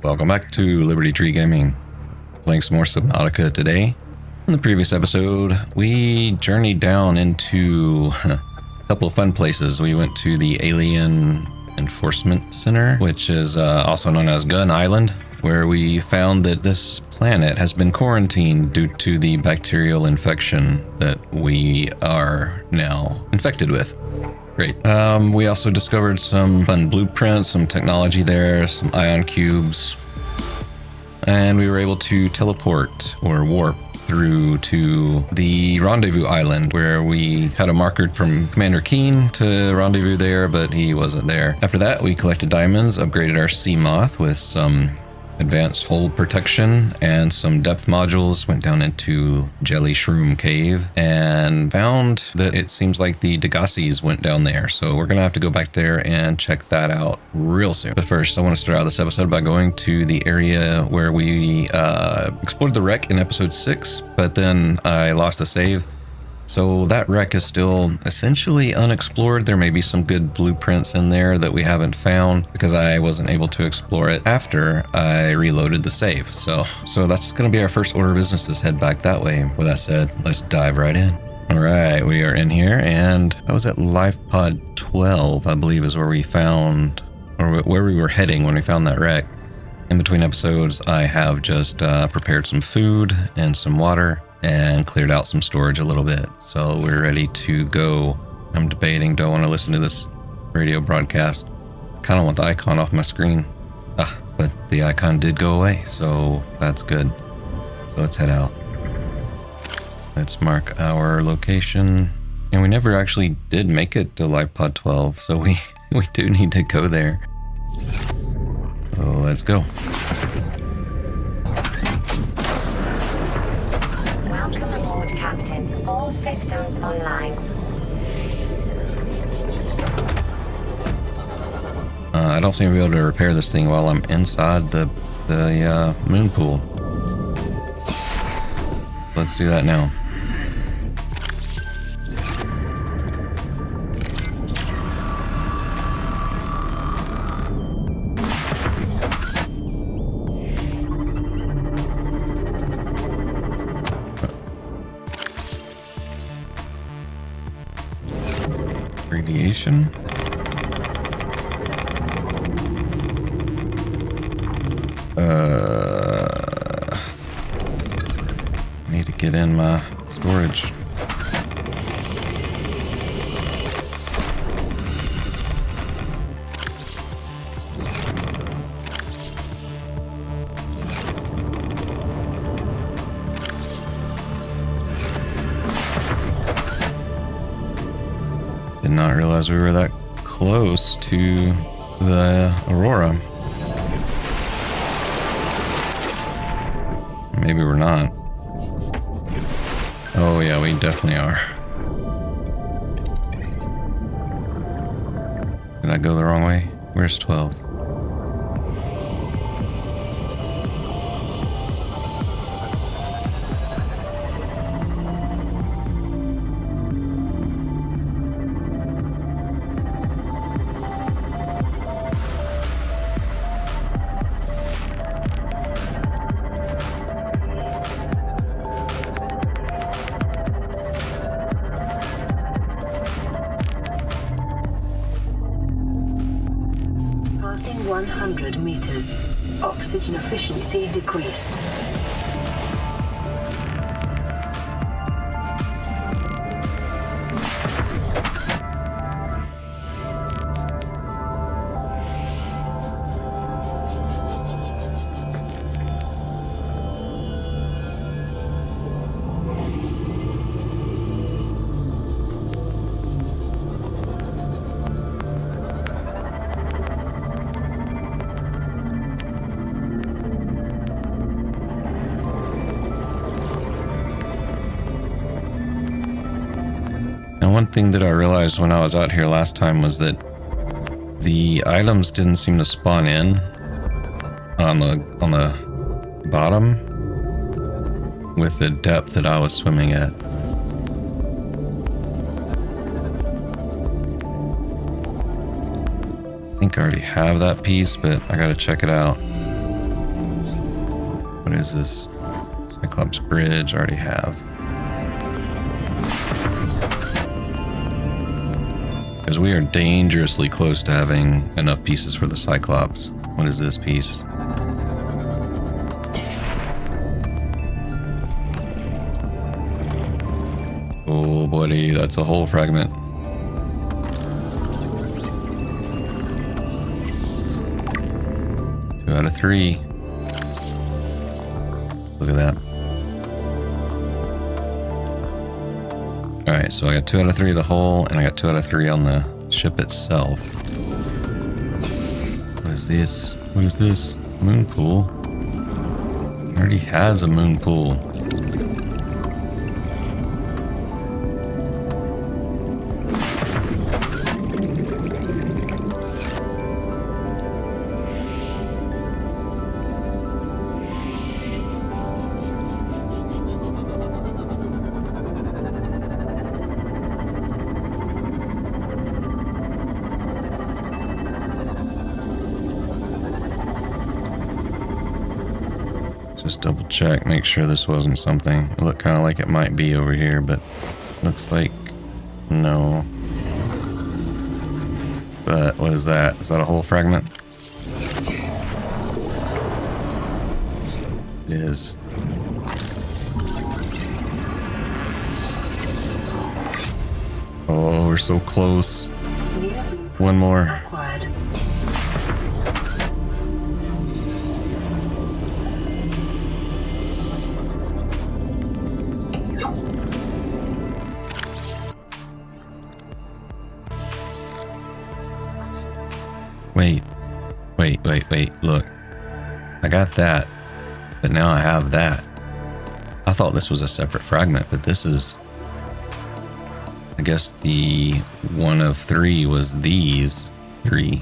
Welcome back to Liberty Tree Gaming. Playing some more Subnautica today. In the previous episode, we journeyed down into a couple of fun places. We went to the Alien Enforcement Center, which is also known as Gun Island, where we found that this planet has been quarantined due to the bacterial infection that we are now infected with. Great. We also discovered some fun blueprints, some technology there, some ion cubes, and we were able to teleport or warp through to the rendezvous island, where we had a marker from Commander Keen to rendezvous there, but he wasn't there. After that, we collected diamonds, upgraded our Seamoth with some advanced hull protection and some depth modules, went down into Jelly Shroom Cave and found that it seems like the Degassies went down there. So we're gonna have to go back there and check that out real soon. But first, I want to start out this episode by going to the area where we explored the wreck in episode 6, but then I lost the save. So that wreck is still essentially unexplored. There may be some good blueprints in there that we haven't found because I wasn't able to explore it after I reloaded the save. So that's going to be our first order of business, is head back that way. With that said, let's dive right in. All right, we are in here, and I was at Lifepod 12, I believe, is where we found, or where we were heading when we found that wreck. In between episodes, I have just prepared some food and some water and cleared out some storage a little bit. So we're ready to go. I'm debating, do I want to listen to this radio broadcast? Kind of want the icon off my screen. But the icon did go away, so that's good. So let's head out. Let's mark our location. And we never actually did make it to Lifepod 12, so we do need to go there. So let's go. Welcome aboard, Captain. All systems online. I don't seem to be able to repair this thing while I'm inside the moon pool. So let's do that now. Radiation. Need to get in my storage. Did not realize we were that close to the Aurora. Maybe we're not. Oh yeah, we definitely are. Did I go the wrong way? Where's 12? Passing 100 meters. Oxygen efficiency decreased. One thing that I realized when I was out here last time was that the items didn't seem to spawn in on the bottom with the depth that I was swimming at. I think I already have that piece, but I gotta check it out. What is this? Cyclops Bridge, already have. Because we are dangerously close to having enough pieces for the Cyclops. What is this piece? Oh, buddy, that's a whole fragment. Two out of 3. Look at that. Alright, so I got 2 out of 3 of the hull, and I got 2 out of 3 on the ship itself. What is this? What is this? Moon pool? It already has a moon pool. Just double check, make sure this wasn't something. It looked kind of like it might be over here, but looks like no. But what is that? Is that a whole fragment? It is. Oh, we're so close. One more. Wait, look. I got that, but now I have that. I thought this was a separate fragment, but this is... I guess the 1 of 3 was these 3.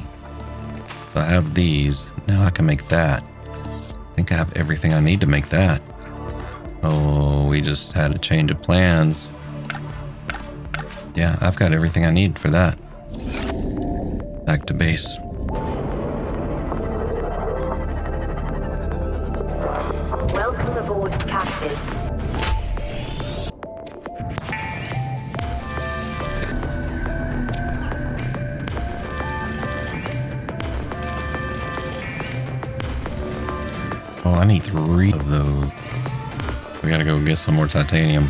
So I have these. Now I can make that. I think I have everything I need to make that. Oh, we just had a change of plans. Yeah, I've got everything I need for that. Back to base. Welcome aboard, Captain. Oh, I need 3 of those. We gotta go get some more titanium.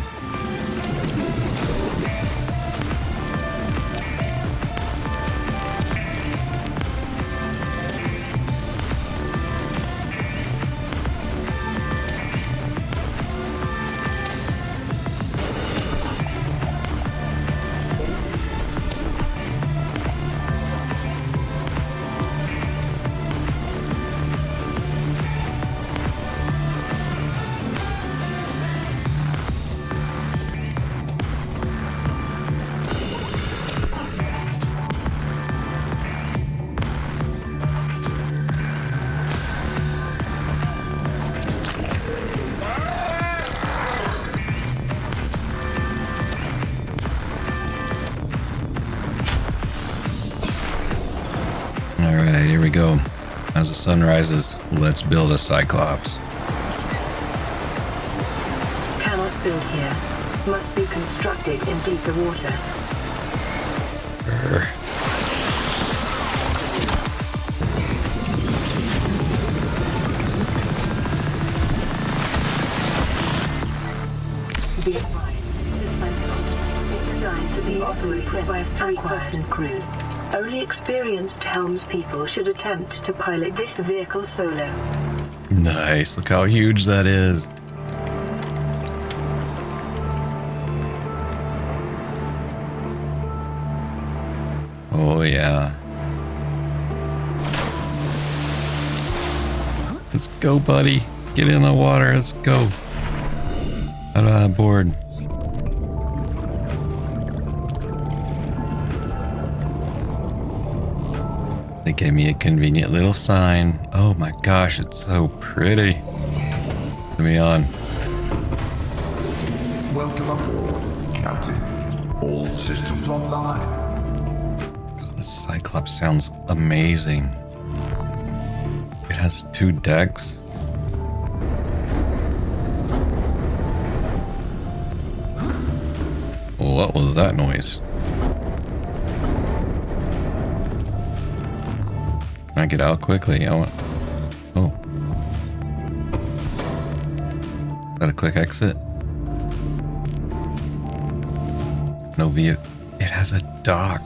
Alright, here we go. As the sun rises, let's build a Cyclops. Cannot build here. Must be constructed in deeper water. Grr. Be advised, this Cyclops is designed to be operated by a 3-person crew. Only experienced Helms people should attempt to pilot this vehicle solo. Nice, look how huge that is. Oh yeah. Let's go, buddy. Get in the water, let's go. Out on board. They gave me a convenient little sign. Oh my gosh, it's so pretty. Let me on. Welcome aboard, Captain. All systems online. God, this Cyclops sounds amazing. It has 2 decks. What was that noise? Can I get out quickly? I want... Oh. Is that a quick exit? No view. It has a dock.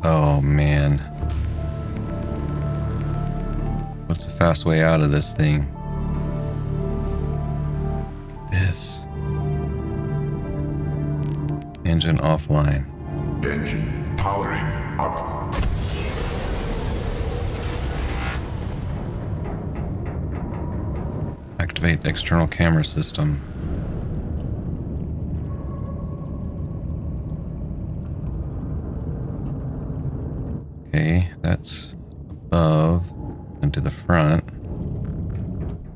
Oh, man. What's the fast way out of this thing? Look at this. Engine offline. Engine powering up. Activate external camera system. Okay, that's above and to the front.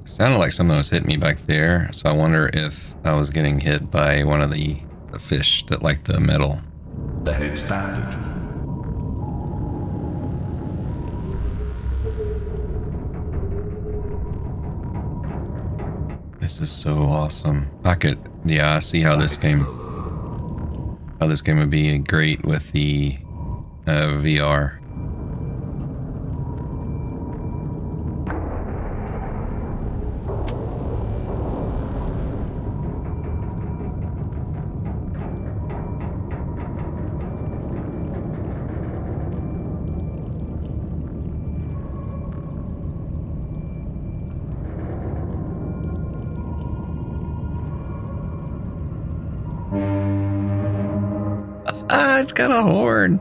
Sounded like something was hitting me back there, so I wonder if I was getting hit by one of the fish that like the metal. That is standard. This is so awesome. I see how this game would be great with the VR. It's got a horn.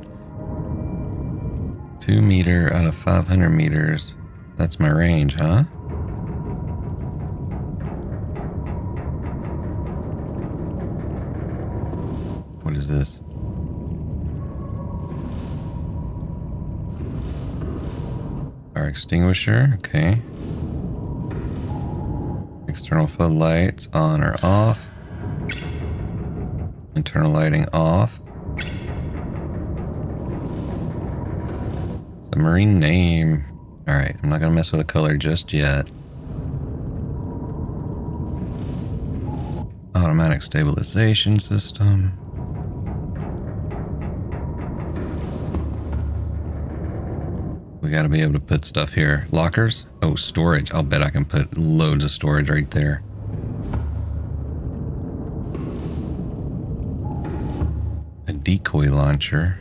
2 meter out of 500 meters. That's my range, huh? What is this? Fire extinguisher, okay. External floodlights on or off. Internal lighting off. Submarine name. Alright, I'm not gonna mess with the color just yet. Automatic stabilization system. We gotta be able to put stuff here. Lockers? Oh, storage. I'll bet I can put loads of storage right there. A decoy launcher.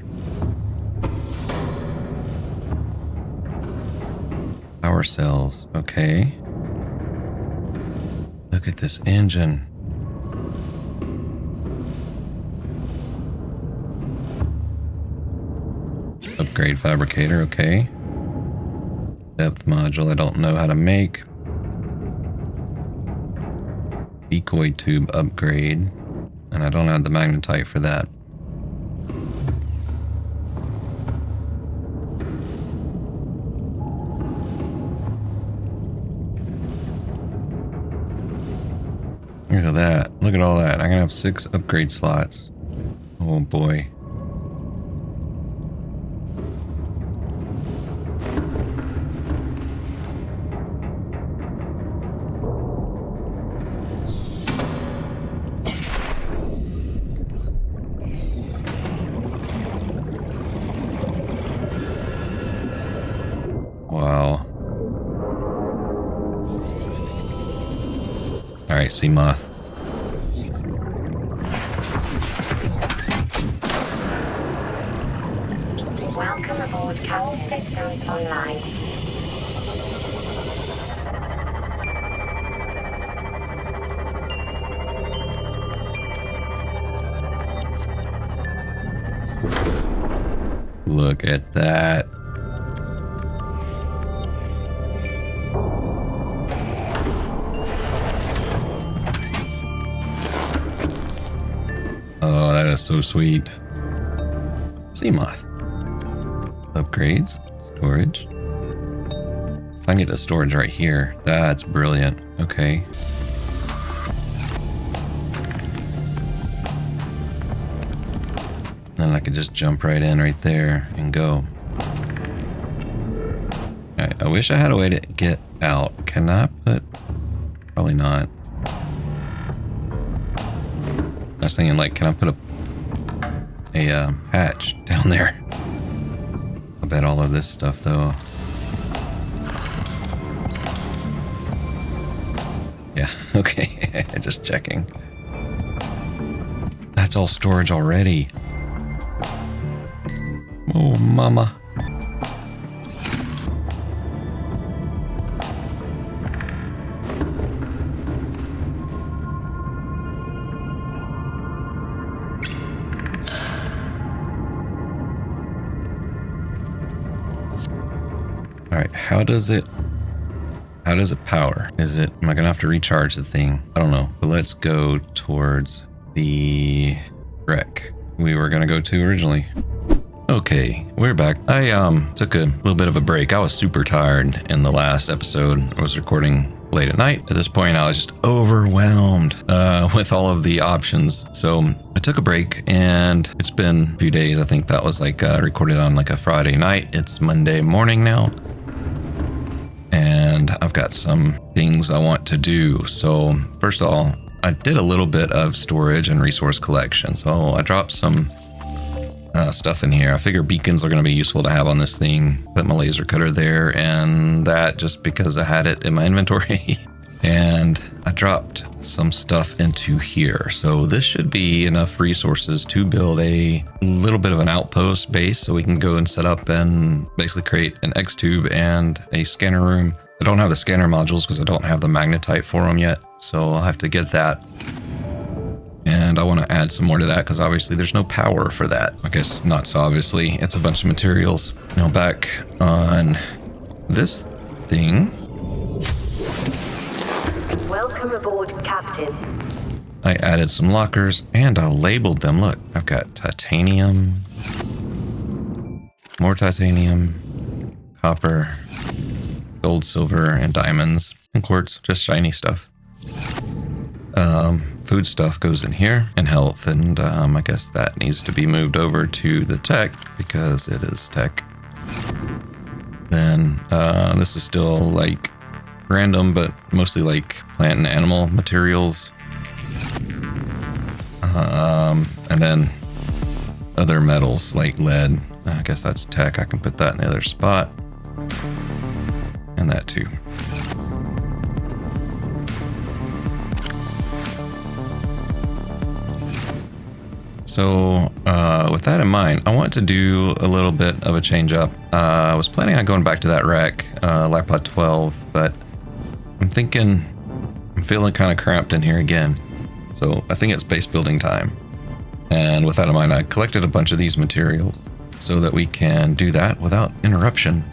Power cells. Okay. Look at this engine. Upgrade fabricator. Okay. Depth module I don't know how to make. Decoy tube upgrade. And I don't have the magnetite for that. Look at that. Look at all that. I'm gonna have 6 upgrade slots. Oh boy. Wow. Alright, Seamoth. Welcome aboard All Systems Online. Look at that. Oh, that is so sweet. Seamoth. Upgrades. Storage. I can get the storage right here. That's brilliant. Okay. Then I could just jump right in right there and go. Alright, I wish I had a way to get out. Can I put... Probably not. I was thinking, like, can I put a hatch down there? I bet all of this stuff, though. Yeah, okay. Just checking. That's all storage already. Oh, mama. All right, how does it power? Am I gonna have to recharge the thing? I don't know, but let's go towards the wreck we were gonna go to originally. Okay, we're back. I took a little bit of a break. I was super tired in the last episode. I was recording late at night. At this point, I was just overwhelmed with all of the options. So I took a break, and it's been a few days. I think that was like recorded on like a Friday night. It's Monday morning now. And I've got some things I want to do. So first of all, I did a little bit of storage and resource collection. So I dropped some stuff in here. I figure beacons are going to be useful to have on this thing. Put my laser cutter there, and that just because I had it in my inventory. And I dropped some stuff into here. So this should be enough resources to build a little bit of an outpost base so we can go and set up and basically create an X tube and a scanner room. I don't have the scanner modules because I don't have the magnetite for them yet. So I'll have to get that. And I want to add some more to that because obviously there's no power for that. I guess not so obviously. It's a bunch of materials. Now back on this thing. Welcome aboard, Captain. I added some lockers and I labeled them. Look, I've got titanium, more titanium, copper, gold, silver, and diamonds, and quartz, just shiny stuff. Food stuff goes in here, and health, and I guess that needs to be moved over to the tech because it is tech. Then this is still like random, but mostly like plant and animal materials. And then other metals like lead. I guess that's tech. I can put that in the other spot. And that too. So with that in mind, I want to do a little bit of a change up. I was planning on going back to that wreck, Lifepod 12, but I'm feeling kind of cramped in here again. So I think it's base building time. And with that in mind, I collected a bunch of these materials so that we can do that without interruption.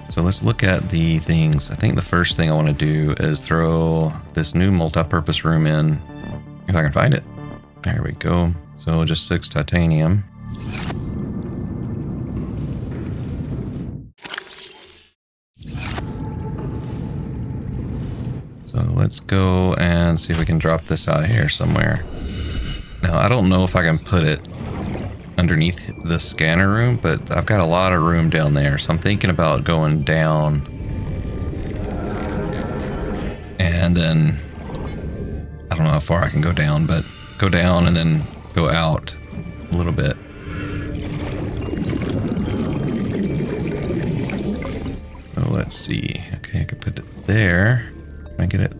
So let's look at the things. I think the first thing I want to do is throw this new multi-purpose room in, if I can find it. There we go. So just 6 titanium. So let's go and see if we can drop this out here somewhere. Now, I don't know if I can put it underneath the scanner room, but I've got a lot of room down there. So I'm thinking about going down and then I don't know how far I can go down, but go down and then go out a little bit. So let's see. Okay, I could put it there. Can I get it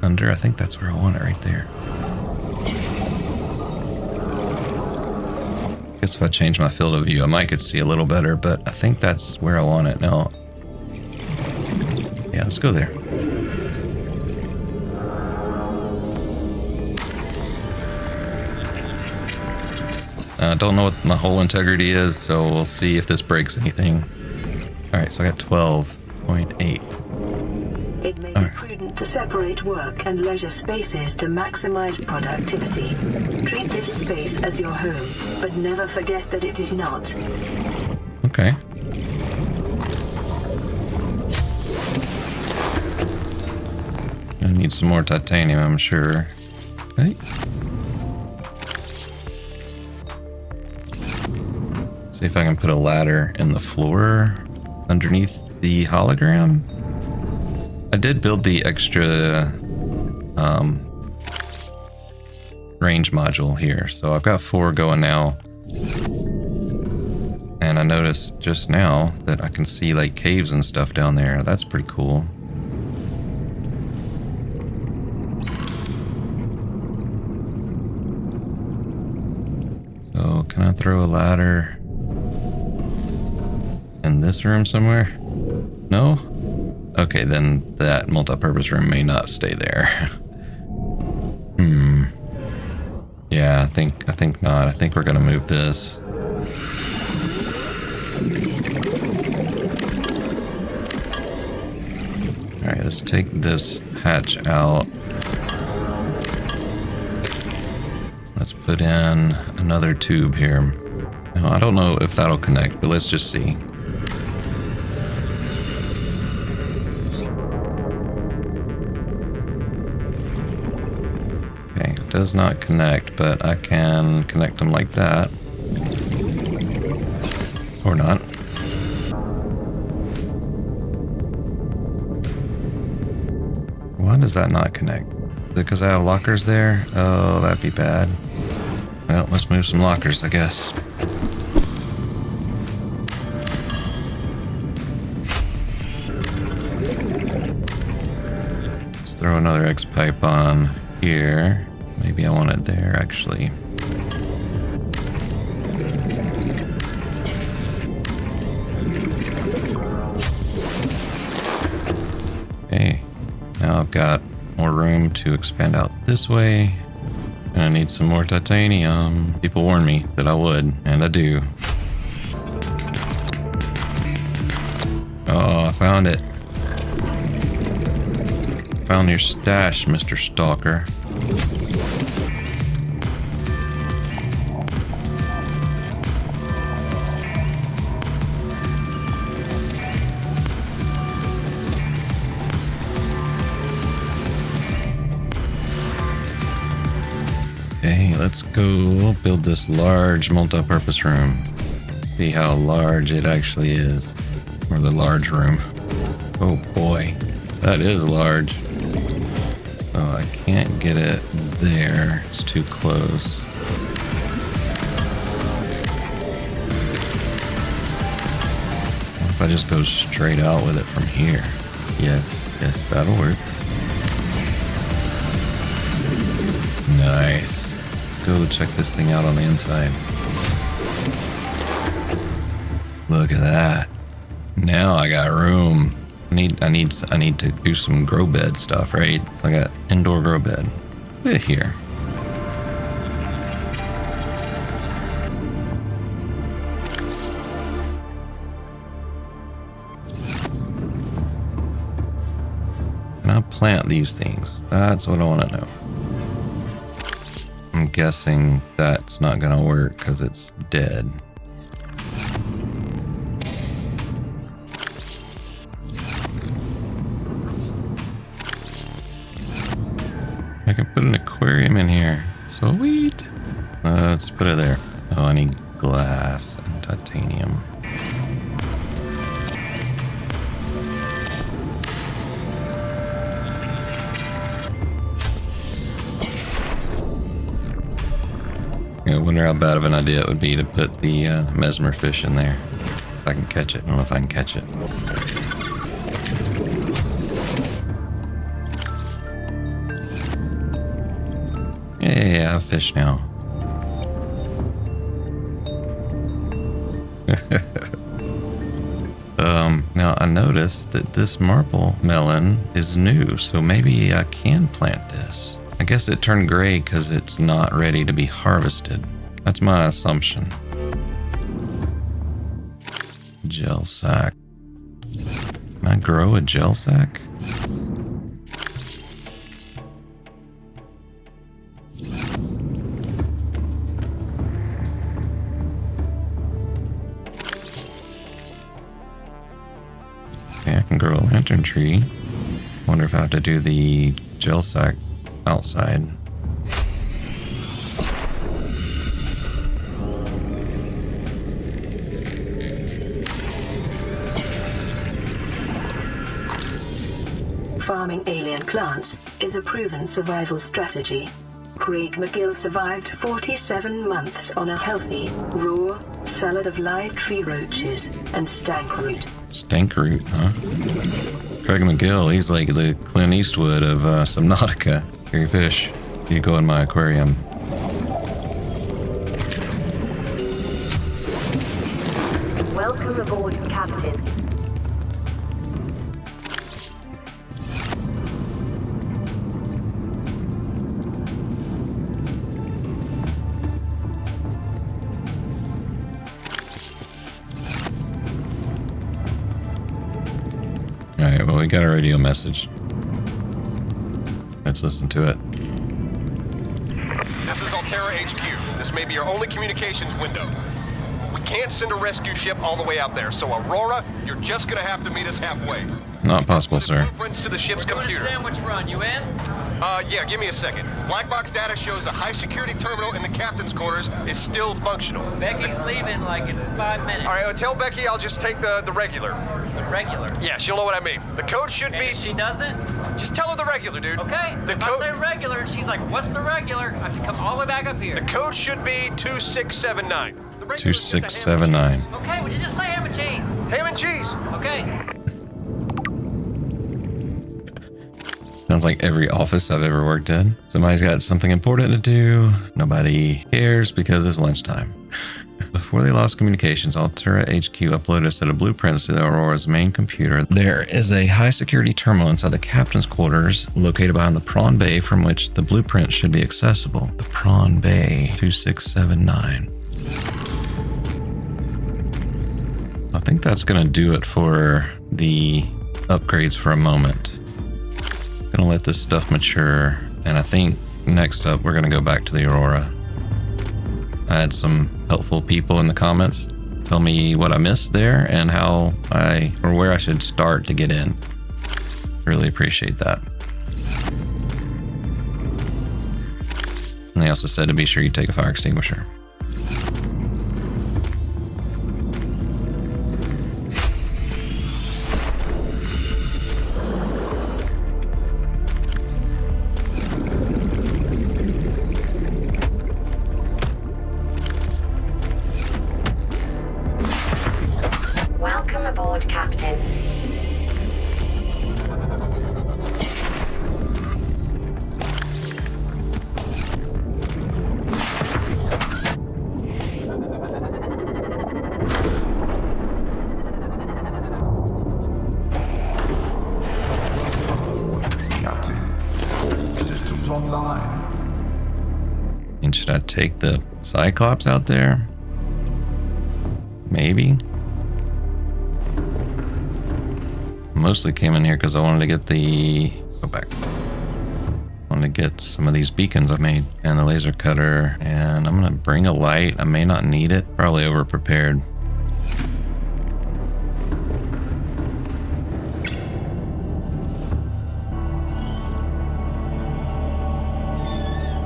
under? I think that's where I want it, right there. I guess if I change my field of view, I might could see a little better, but I think that's where I want it now. Yeah, let's go there. I don't know what my hull integrity is, so we'll see if this breaks anything. Alright, so I got 12.8. It may be prudent to separate work and leisure spaces to maximize productivity. Treat this space as your home, but never forget that it is not. Okay. I need some more titanium, I'm sure. Right? See if I can put a ladder in the floor underneath the hologram. I did build the extra range module here. So I've got 4 going now. And I noticed just now that I can see like caves and stuff down there. That's pretty cool. So can I throw a ladder in this room somewhere? No? Okay, then that multi-purpose room may not stay there. Yeah, I think not. I think we're gonna move this. Alright, let's take this hatch out. Let's put in another tube here. Now, I don't know if that'll connect, but let's just see. Okay, it does not connect, but I can connect them like that. Or not. Why does that not connect? Is it because I have lockers there? Oh, that'd be bad. Well, let's move some lockers, I guess. Let's throw another X pipe on here. Maybe I want it there, actually. Okay. Now I've got more room to expand out this way. And I need some more titanium. People warned me that I would, and I do. Oh, I found it. Found your stash, Mr. Stalker. Okay, let's go build this large multi-purpose room. See how large it actually is. Or the large room. Oh boy, that is large. So I can't get it there. It's too close. What if I just go straight out with it from here? Yes, that'll work. Nice. Go check this thing out on the inside. Look at that. Now I got room. I need to do some grow bed stuff, right? So I got indoor grow bed. Look at here. Can I plant these things? That's what I want to know. I'm guessing that's not gonna work because it's dead. I can put an aquarium in here. Sweet. Let's put it there. Oh, I need glass and titanium. I wonder how bad of an idea it would be to put the mesmer fish in there. If I can catch it. I don't know if I can catch it. Yeah, I have fish now. Now I noticed that this marble melon is new, so maybe I can plant this. I guess it turned gray because it's not ready to be harvested. That's my assumption. Gel sack. Can I grow a gel sack? Okay, I can grow a lantern tree. Wonder if I have to do the gel sack outside. Farming alien plants is a proven survival strategy. Craig McGill survived 47 months on a healthy, raw salad of live tree roaches and stank root. Stank root, huh? Craig McGill, he's like the Clint Eastwood of Subnautica. Here, fish. You go in my aquarium. Welcome aboard, Captain. Alright, well, we got a radio message. Let's listen to it. This is Alterra HQ. This may be your only communications window. We can't send a rescue ship all the way out there, so Aurora, you're just gonna have to meet us halfway. Not possible, sir. Blueprints to the ship's computer. Sandwich Run, you in? Yeah, give me a second. Black box data shows the high security terminal in the captain's quarters is still functional. Becky's leaving like in 5 minutes. All right, tell Becky I'll just take the regular. The regular. Yeah, she'll know what I mean. The code should And be... if she doesn't? Just tell her the regular, dude. Okay. The If I code... say regular, and she's like, what's the regular? I have to come all the way back up here. The code should be 2679. The regular's just a ham and 2679. cheese. Okay, would you just say ham and cheese? Ham and cheese. Okay. Sounds like every office I've ever worked in. Somebody's got something important to do. Nobody cares because it's lunchtime. Before they lost communications, Alterra HQ uploaded a set of blueprints to the Aurora's main computer. There is a high security terminal inside the captain's quarters located behind the Prawn Bay from which the blueprints should be accessible. The Prawn Bay 2679. I think that's going to do it for the upgrades for a moment. Gonna let this stuff mature, and I think next up we're gonna go back to the Aurora. I had some helpful people in the comments tell me what I missed there and how or where I should start to get in. Really appreciate that. And they also said to be sure you take a fire extinguisher. Welcome aboard, Captain. Captain, all systems online. And should I take the Cyclops out there? Maybe. Mostly came in here because I wanted to get go back. I wanted to get some of these beacons I made and the laser cutter, and I'm gonna bring a light. I may not need it. Probably over prepared.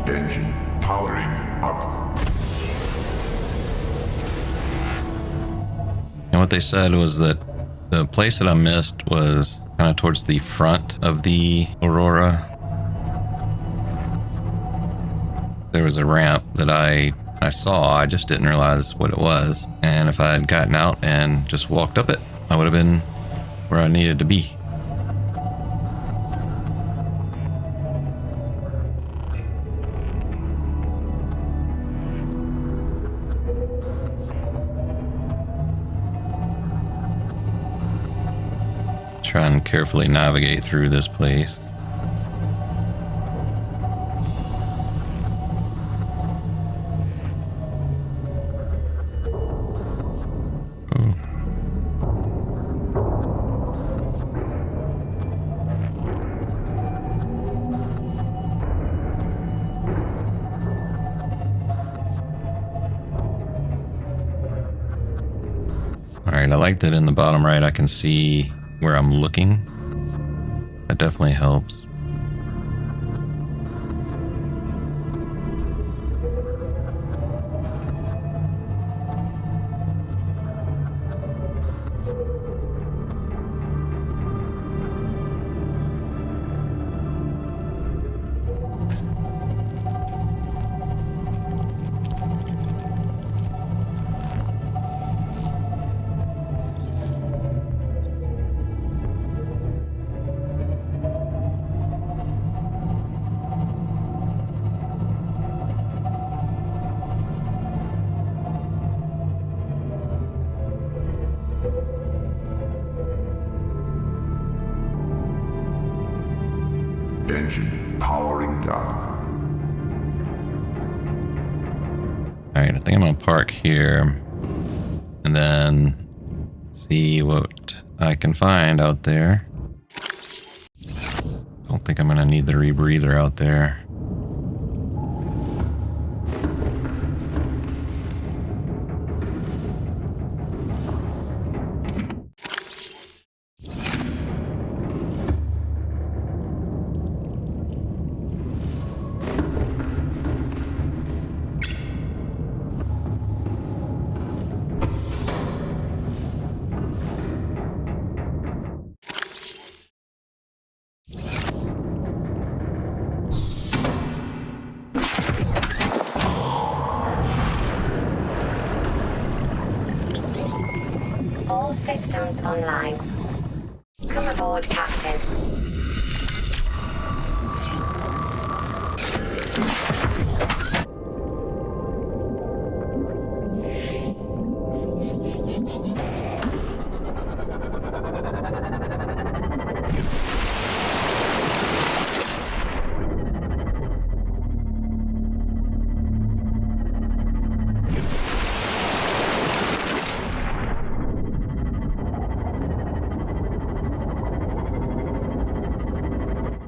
Engine powering up. And what they said was that the place that I missed was kind of towards the front of the Aurora. There was a ramp that I saw, I just didn't realize what it was. And if I had gotten out and just walked up it, I would have been where I needed to be. Try and carefully navigate through this place. Oh. All right, I like that in the bottom right I can see where I'm looking. That definitely helps. Engine powering down. Alright, I think I'm gonna park here and then see what I can find out there. Don't think I'm gonna need the rebreather out there. All systems online. Come aboard, Captain.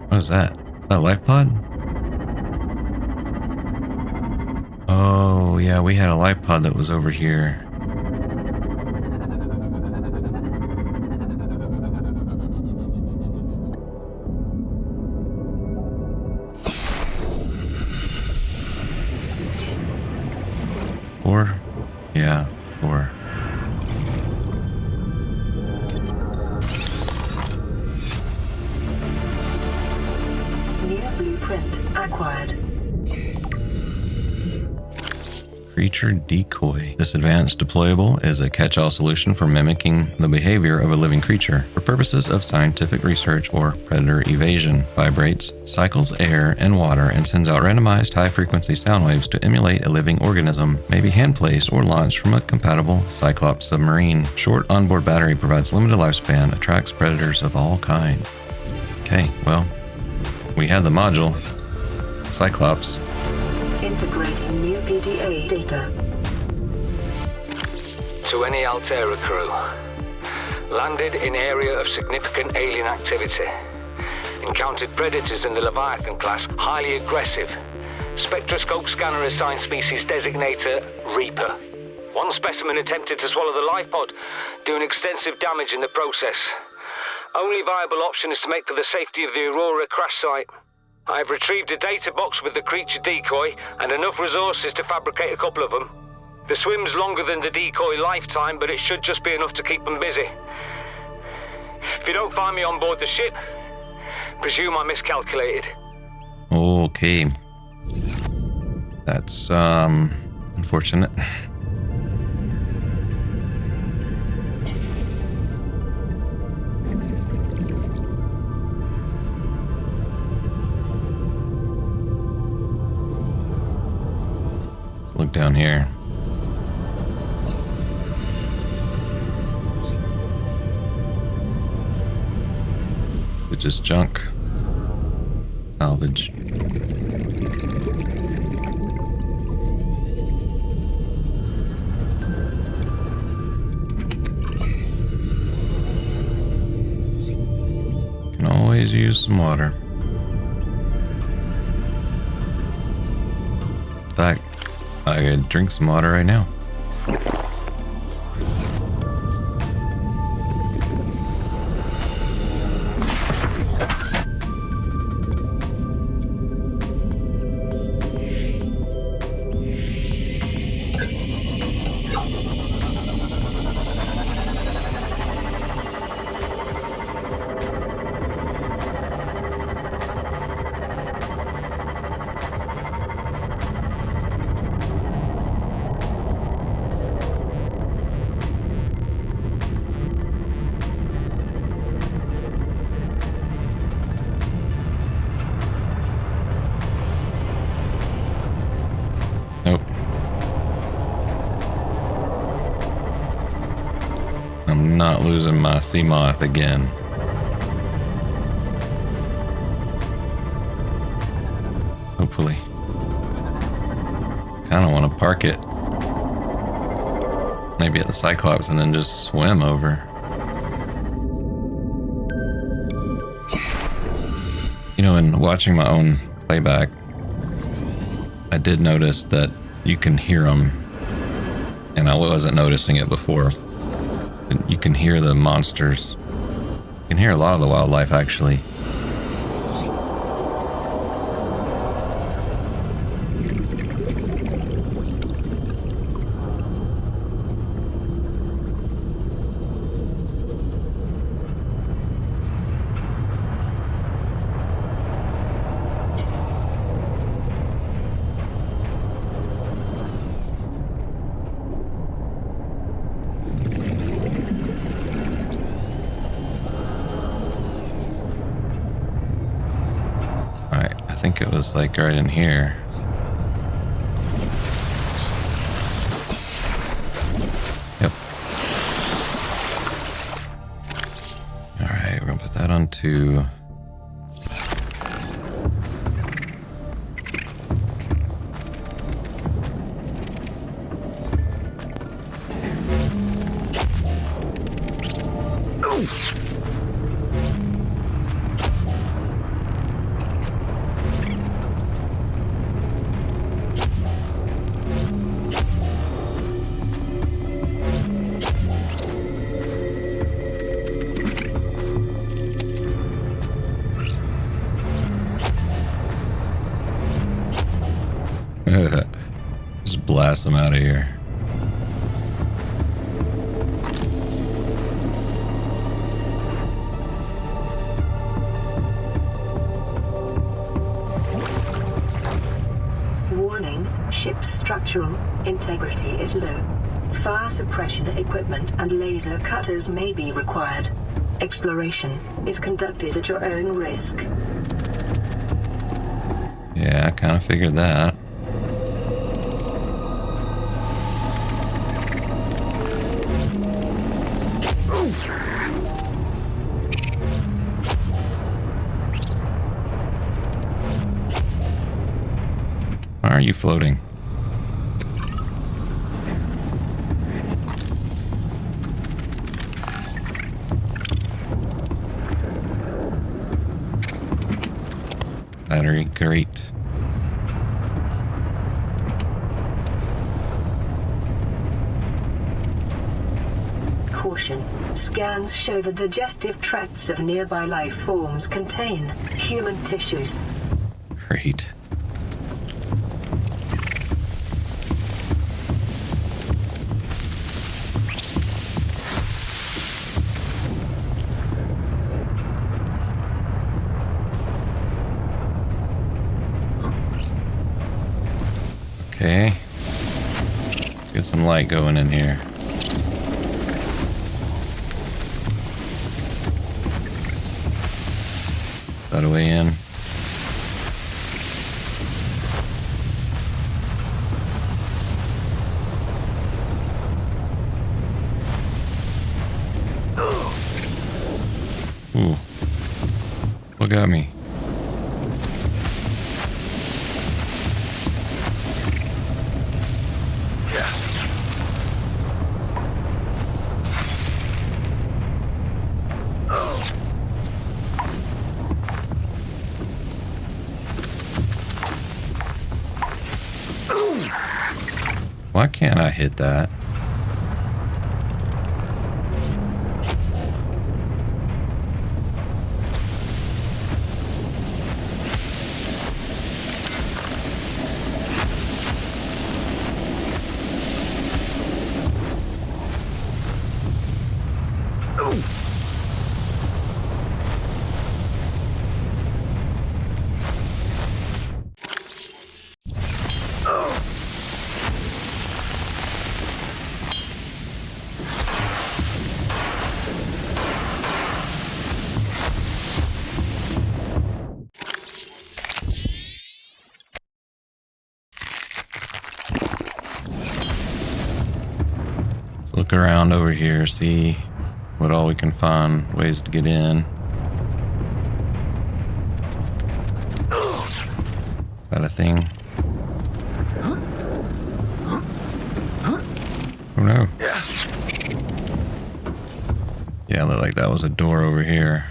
What is that? Is that a Lifepod? Oh, yeah, we had a Lifepod that was over here. Four? Yeah, 4. Blueprint acquired. Creature Decoy. This advanced deployable is a catch-all solution for mimicking the behavior of a living creature for purposes of scientific research or predator evasion. Vibrates, cycles air and water, and sends out randomized high-frequency sound waves to emulate a living organism. May be hand-placed or launched from a compatible Cyclops submarine. Short onboard battery provides limited lifespan, attracts predators of all kinds. Okay, well, we had the module. Cyclops. Integrating new PDA data. To any Alterra crew. Landed in area of significant alien activity. Encountered predators in the Leviathan class, highly aggressive. Spectroscope scanner assigned species designator Reaper. One specimen attempted to swallow the Lifepod, doing extensive damage in the process. Only viable option is to make for the safety of the Aurora crash site. I have retrieved a data box with the creature Decoy and enough resources to fabricate a couple of them. The swim's longer than the Decoy lifetime, but it should just be enough to keep them busy. If you don't find me on board the ship, presume I miscalculated. Okay. That's, unfortunate. Look down here. It's just junk. Salvage. Can always use some water. In fact, I could drink some water right now. Nope. I'm not losing my Seamoth again. hopefully. Kind of want to park it maybe at the Cyclops and then just swim over. You know, in watching my own playback, I did notice that you can hear them, and I wasn't noticing it before. You can hear the monsters. You can hear a lot of the wildlife, actually. I think it was like right in here. Yep. Alright, we're gonna put that onto... Just blast them out of here. Warning, ship's structural integrity is low. Fire suppression equipment and laser cutters may be required. Exploration is conducted at your own risk. Yeah, I kind of figured that. Why are you floating? Battery, great. Caution. Scans show the digestive tracts of nearby life forms contain human tissues. Great. Okay. Get some light going in here. Is that a way in? Ooh. Look at me. Why can't I hit that? Look around over here, see what all we can find, ways to get in. that a thing? Oh no. Yeah, looked like that was a door over here.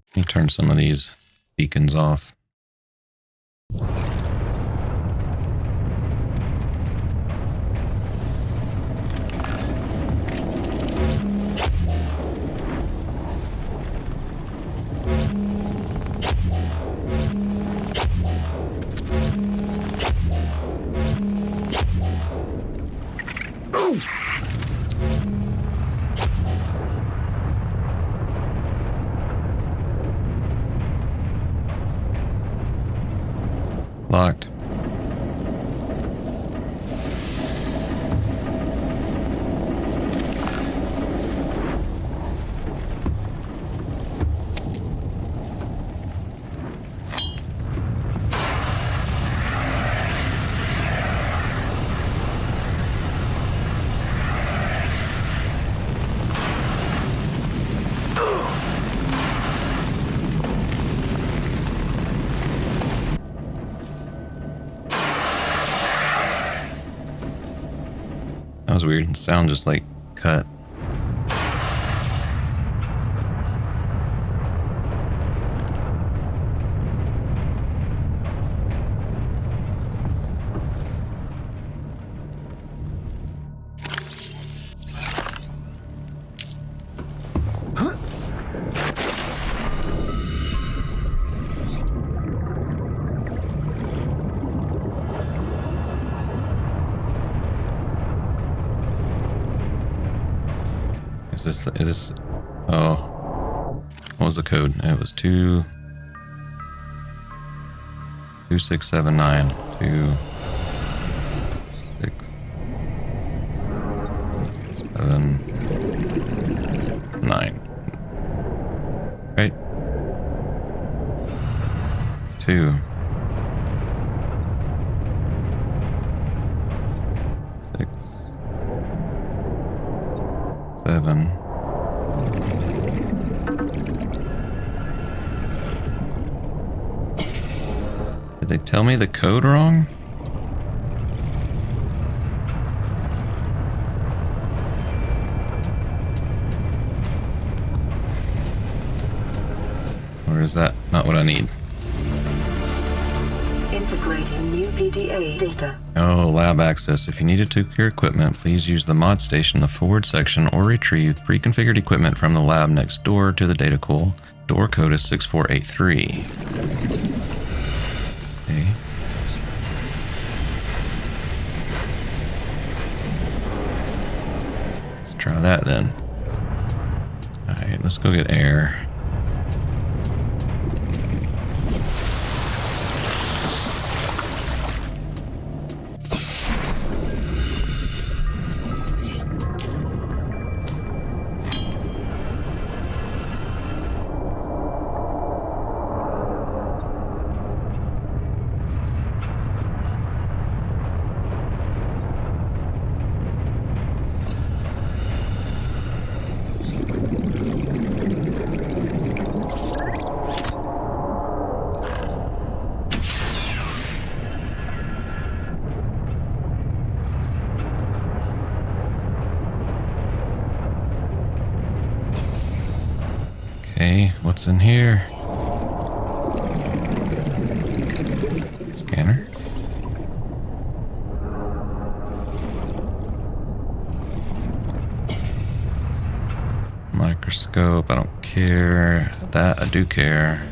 Let me turn some of these beacons off. Locked. That was weird. The sound just like cut. Is this, oh, what was the code? It was 2679. 2679. Right? 2 6 7. Did they tell me the code wrong? Or is that not what I need? Integrating new PDA data. Oh, lab access. If you need to secure equipment, please use the mod station in the forward section or retrieve pre-configured equipment from the lab next door to the data cool. Door code is 6483. Okay. Let's try that then. Alright, let's go get air. Okay, what's in here? Scanner. Microscope, I don't care. That I do care.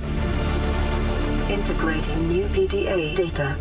Integrating new PDA data.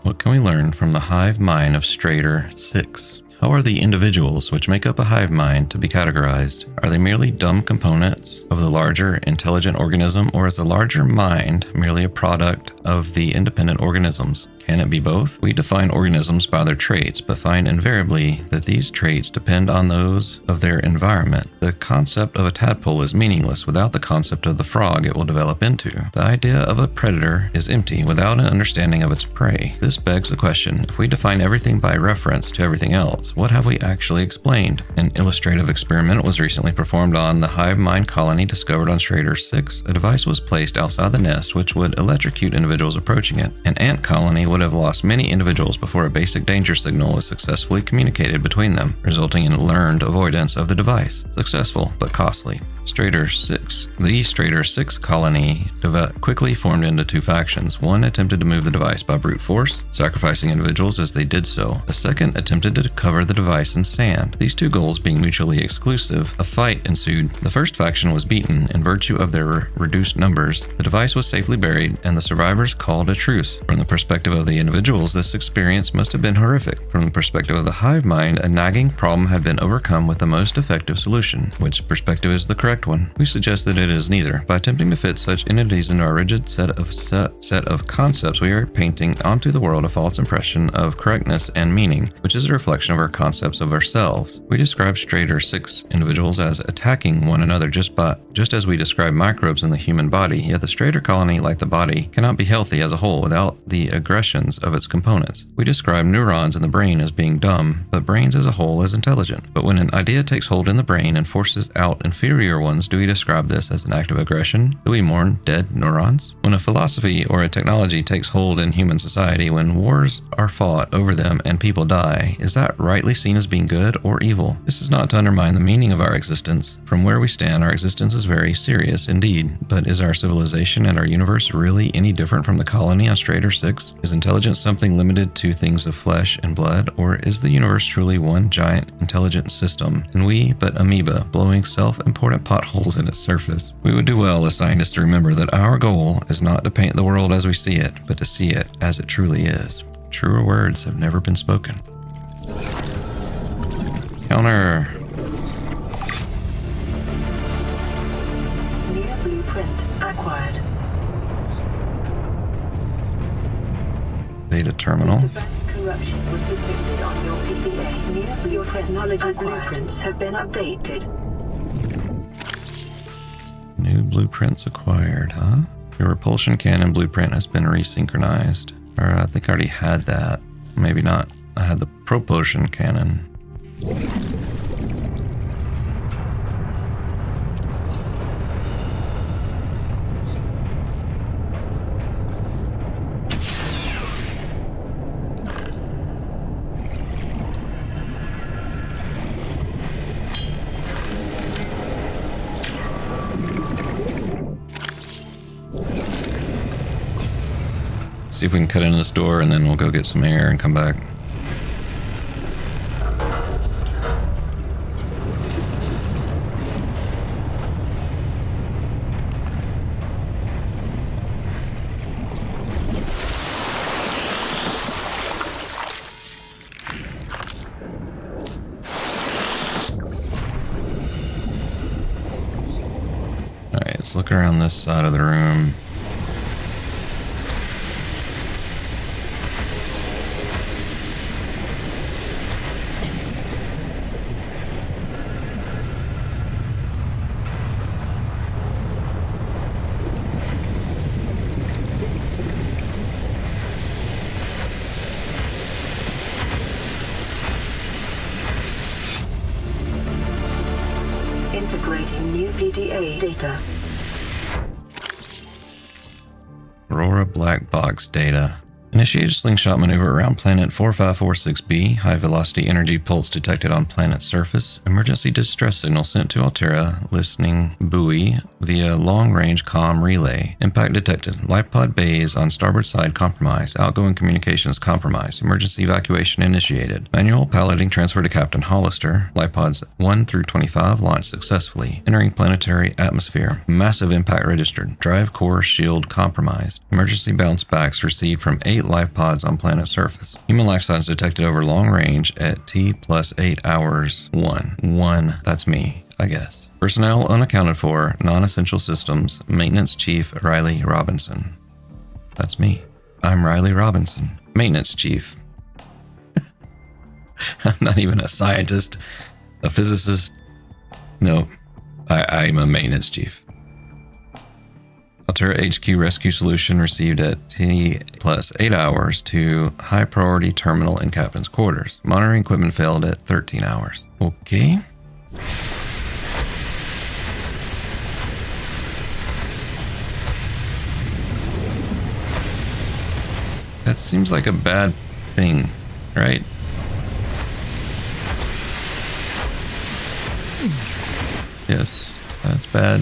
What can we learn from the hive mind of Strader 6? How are the individuals which make up a hive mind to be categorized? Are they merely dumb components of the larger intelligent organism, or is the larger mind merely a product of the independent organisms? Can it be both? We define organisms by their traits, but find invariably that these traits depend on those of their environment. The concept of a tadpole is meaningless without the concept of the frog it will develop into. The idea of a predator is empty without an understanding of its prey. This begs the question, if we define everything by reference to everything else, what have we actually explained? An illustrative experiment was recently performed on the Hive mine colony discovered on Strader 6. A device was placed outside the nest which would electrocute individuals approaching it. An ant colony would have lost many individuals before a basic danger signal was successfully communicated between them, resulting in learned avoidance of the device. Successful, but costly. Strader 6. The Strader 6 colony quickly formed into two factions. One attempted to move the device by brute force, sacrificing individuals as they did so. The second attempted to cover the device in sand. These two goals being mutually exclusive, a fight ensued. The first faction was beaten in virtue of their reduced numbers. The device was safely buried, and the survivors called a truce. From the perspective of the individuals, this experience must have been horrific. From the perspective of the hive mind, a nagging problem had been overcome with the most effective solution. Which perspective is the correct one? We suggest that it is neither. By attempting to fit such entities into our rigid set of concepts, we are painting onto the world a false impression of correctness and meaning, which is a reflection of our concepts of ourselves. We describe Strader 6 individuals as attacking one another just as we describe microbes in the human body, yet the Strader colony, like the body, cannot be healthy as a whole without the aggressions of its components. We describe neurons in the brain as being dumb, but brains as a whole as intelligent. But when an idea takes hold in the brain and forces out inferior ones, do we describe this as an act of aggression? Do we mourn dead neurons? When a philosophy or a technology takes hold in human society, when wars are fought over them and people die, is that rightly seen as being good or evil? This is not to undermine the meaning of our existence. From where we stand, our existence is very serious indeed, but is our civilization and our universe really any different from the colony on Strader 6? Is intelligence something limited to things of flesh and blood, or is the universe truly one giant intelligent system, and we but amoeba blowing self-important potholes in its surface? We would do well as scientists to remember that our goal is not to paint the world as we see it, but to see it as it truly is. Truer words have never been spoken. Counter. New blueprint acquired. Data terminal. Databank corruption was detected on your PDA. Your technology blueprints have been updated. New blueprints acquired, huh? Your repulsion cannon blueprint has been resynchronized. Or I think I already had that. Maybe not. I had the propulsion cannon. See if we can cut into this door and then we'll go get some air and come back. Alright, let's look around this side of the room. Integrating new PDA data. Aurora black box data. Initiated slingshot maneuver around planet 4546b. High velocity energy pulse detected on planet surface. Emergency distress signal sent to Alterra listening buoy via long-range comm relay. Impact detected. Lifepod bays on starboard side compromised. Outgoing communications compromised. Emergency evacuation initiated. Manual piloting transfer to Captain Hollister. Lipods 1 through 25 launched successfully. Entering planetary atmosphere. Massive impact registered. Drive core shield compromised. Emergency bounce backs received from 8 life pods on planet surface. Human life signs detected over long range at T plus 8 hours. 1. That's me, I guess. Personnel unaccounted for. Non-essential systems. Maintenance Chief Riley Robinson. That's me. I'm Riley Robinson. Maintenance chief. I'm not even a scientist, a physicist. No, I'm a maintenance chief. Alterra HQ rescue solution received at T plus 8 hours to high priority terminal in captain's quarters. Monitoring equipment failed at 13 hours. Okay. That seems like a bad thing, right? Yes, that's bad.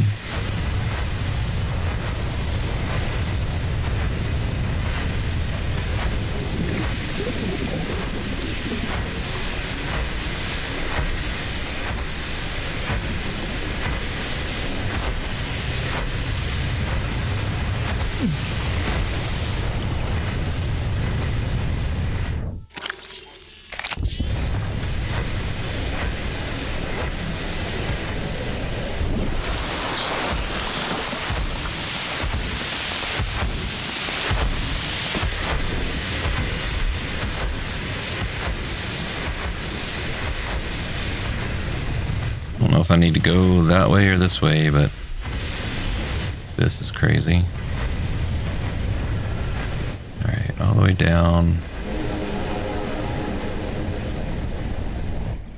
I don't know if I need to go that way or this way, but this is crazy. Alright, all the way down.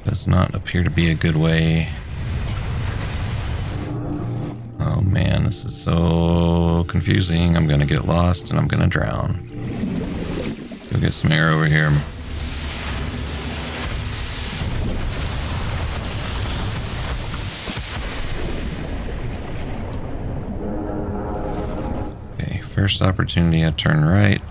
Does not appear to be a good way. Oh man, this is so confusing. I'm gonna get lost and I'm gonna drown. Go get some air over here. First opportunity, I turn right.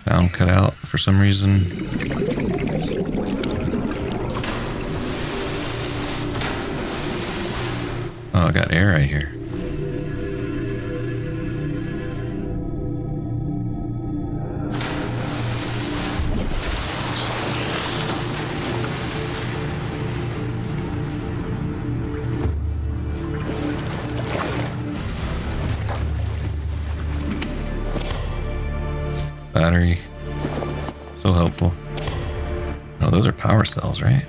Sound cut out for some reason. Oh, I got air right here. Battery. So helpful. Oh, those are power cells, right?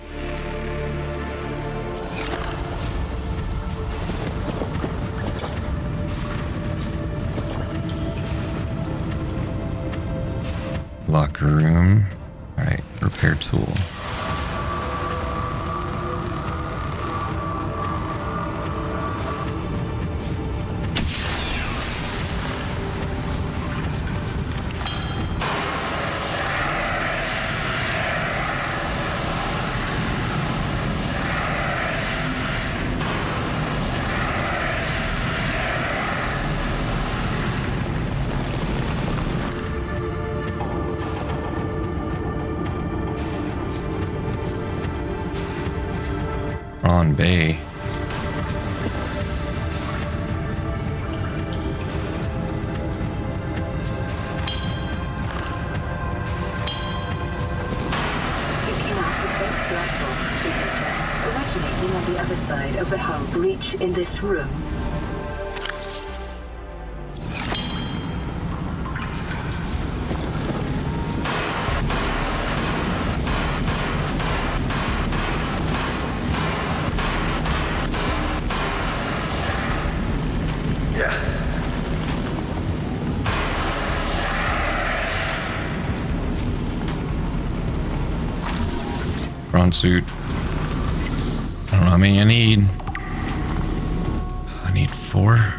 Locker room. Alright, repair tool. Prawn Bay. Picking up a faint black box signature originating on the other side of the hull breach in this room. Prawn suit. I don't know how many I need. I need 4.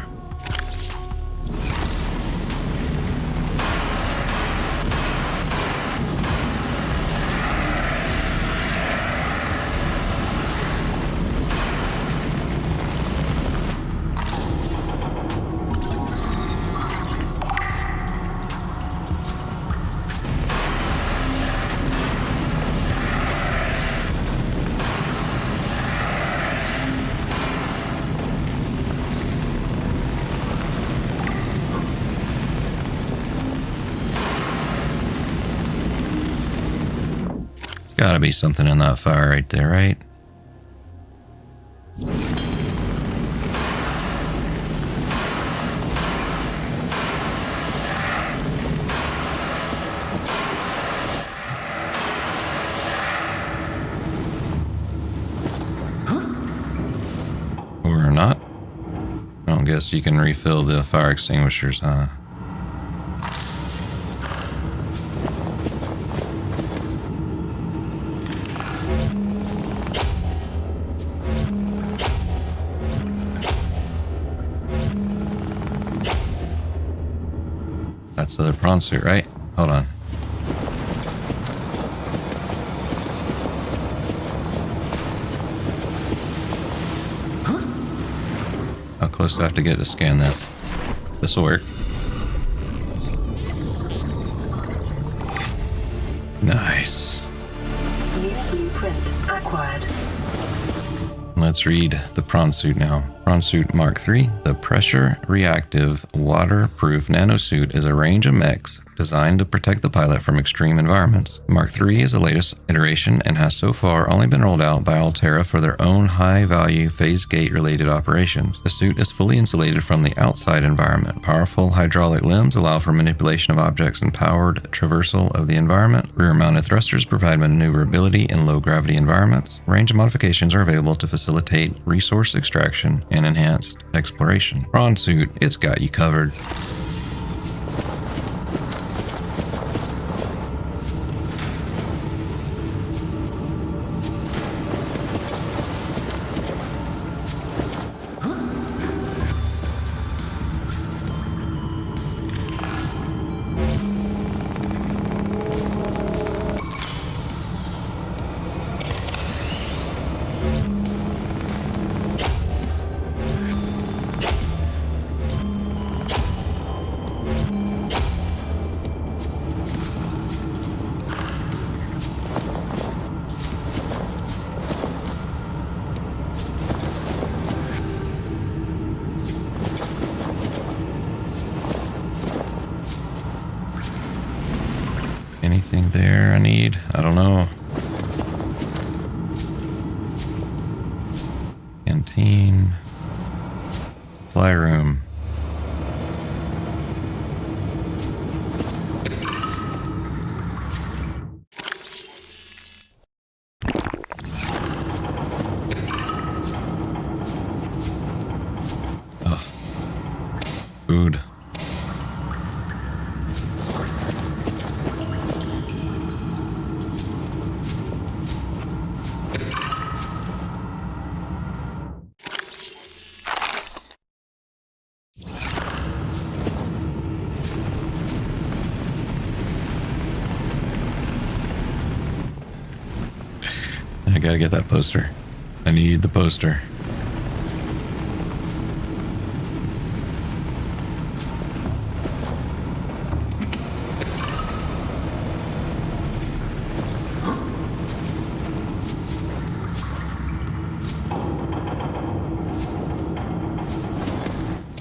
Gotta be something in that fire right there, right? guess you can refill the fire extinguishers, huh? That's the prawn suit, right? Hold on. How close do I have to get to scan this? This'll work. Nice. New blueprint acquired. Let's read the prawn suit now. Prawn suit Mark III. The pressure reactive waterproof nanosuit is a range of mechs designed to protect the pilot from extreme environments. Mark III is the latest iteration and has so far only been rolled out by Alterra for their own high-value phase gate-related operations. The suit is fully insulated from the outside environment. Powerful hydraulic limbs allow for manipulation of objects and powered traversal of the environment. Rear-mounted thrusters provide maneuverability in low-gravity environments. Range modifications are available to facilitate resource extraction and enhanced exploration. Prawn suit, it's got you covered. Anything there I need? I don't know. Canteen. Supply room. Ugh. Food. I gotta get that poster. I need the poster.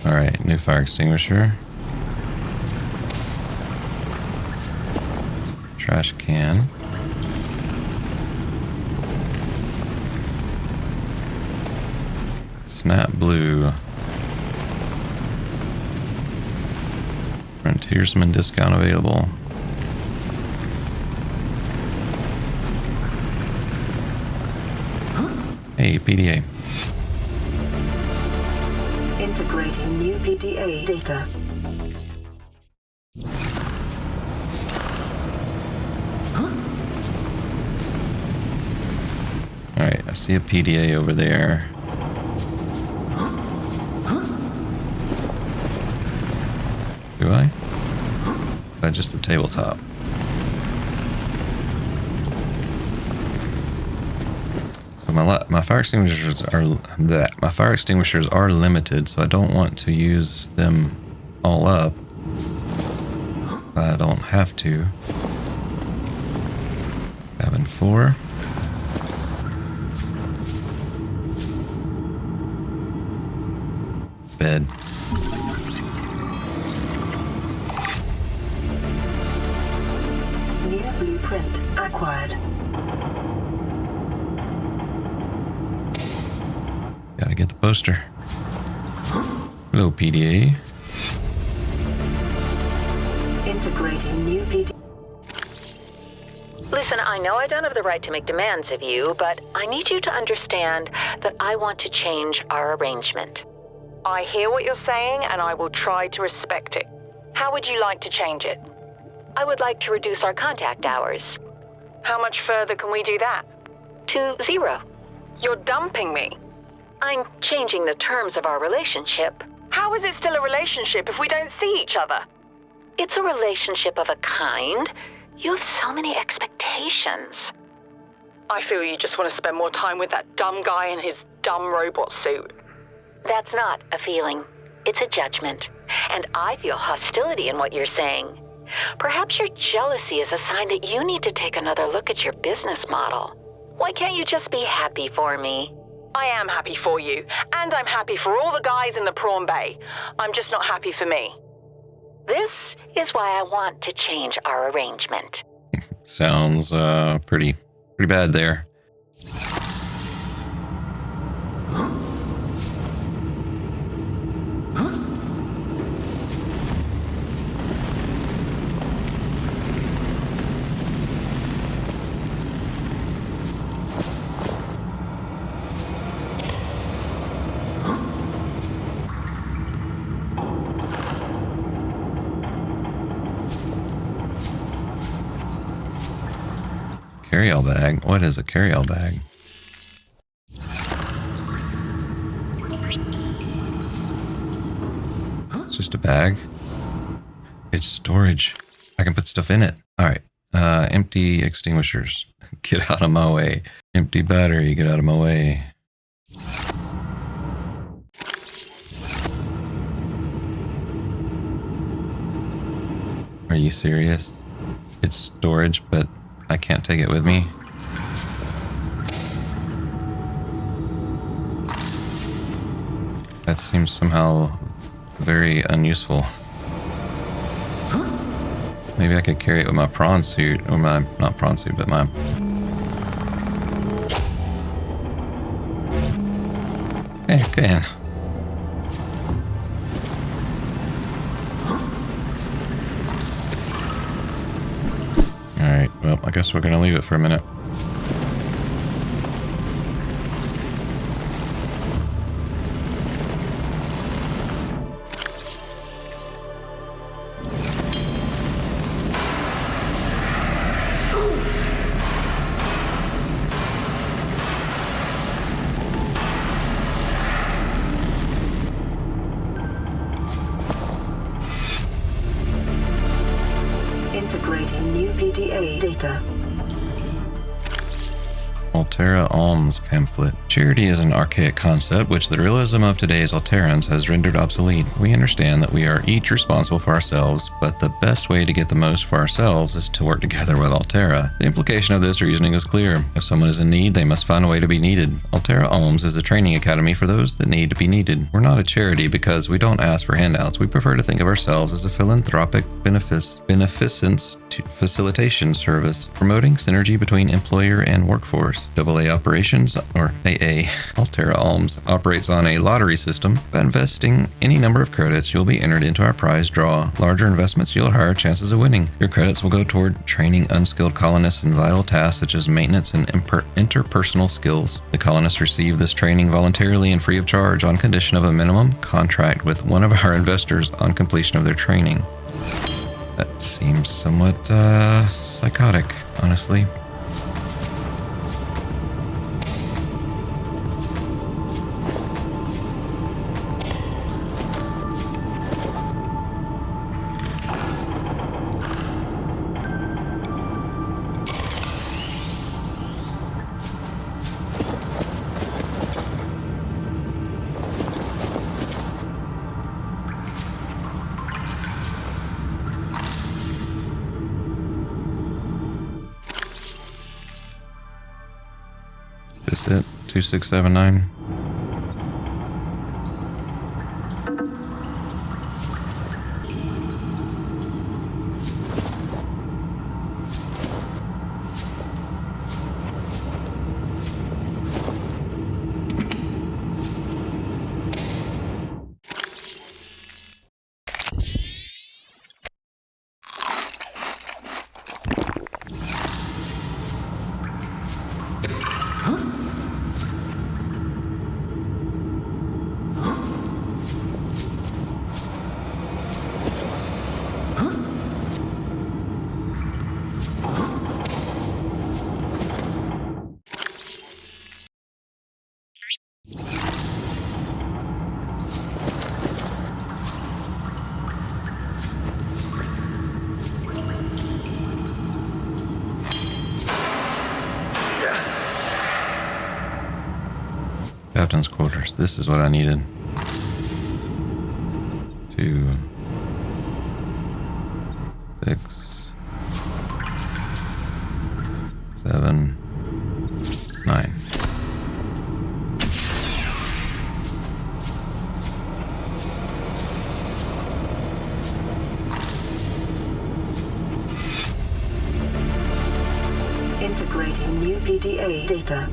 Alright, new fire extinguisher. Trash can. Snap blue. Frontiersman discount available. Hey, PDA. Integrating new PDA data. Alright, I see a PDA over there. Do I? Just the tabletop. So my fire extinguishers are limited, so I don't want to use them all up. I don't have to. Cabin 4. Bed. New blueprint acquired. Gotta get the poster. Hello, PDA. Integrating new PDA. Listen, I know I don't have the right to make demands of you, but I need you to understand that I want to change our arrangement. I hear what you're saying, and I will try to respect it. How would you like to change it? I would like to reduce our contact hours. How much further can we do that? To 0. You're dumping me. I'm changing the terms of our relationship. How is it still a relationship if we don't see each other? It's a relationship of a kind. You have so many expectations. I feel you just want to spend more time with that dumb guy in his dumb robot suit. That's not a feeling. It's a judgment. And I feel hostility in what you're saying. Perhaps your jealousy is a sign that you need to take another look at your business model. Why can't you just be happy for me? I am happy for you, and I'm happy for all the guys in the Prawn Bay. I'm just not happy for me. This is why I want to change our arrangement. Sounds pretty bad there. Carry-all bag? What is a carry-all bag? It's just a bag. It's storage. I can put stuff in it. Alright. Empty extinguishers. Get out of my way. Empty battery. Get out of my way. Are you serious? It's storage, but I can't take it with me. That seems somehow very unuseful. Maybe I could carry it with my prawn suit, or my, not prawn suit, but my... Hey, I can. Alright, well, I guess we're gonna leave it for a minute. Integrating new PDA data. Alterra Alms Pamphlet. Charity is an archaic concept which the realism of today's Alterrans has rendered obsolete. We understand that we are each responsible for ourselves, but the best way to get the most for ourselves is to work together with Alterra. The implication of this reasoning is clear. If someone is in need, they must find a way to be needed. Alterra Alms is a training academy for those that need to be needed. We're not a charity because we don't ask for handouts. We prefer to think of ourselves as a philanthropic beneficence facilitation service, promoting synergy between employer and workforce. AA operations, or AA, Alterra Alms, operates on a lottery system. By investing any number of credits, you'll be entered into our prize draw. Larger investments yield higher chances of winning. Your credits will go toward training unskilled colonists in vital tasks such as maintenance and interpersonal skills. The colonists receive this training voluntarily and free of charge on condition of a minimum contract with one of our investors on completion of their training. That seems somewhat psychotic, honestly. Is it 2679? Captain's quarters. This is what I needed. 2, 6, 7, 9. Integrating new PDA data.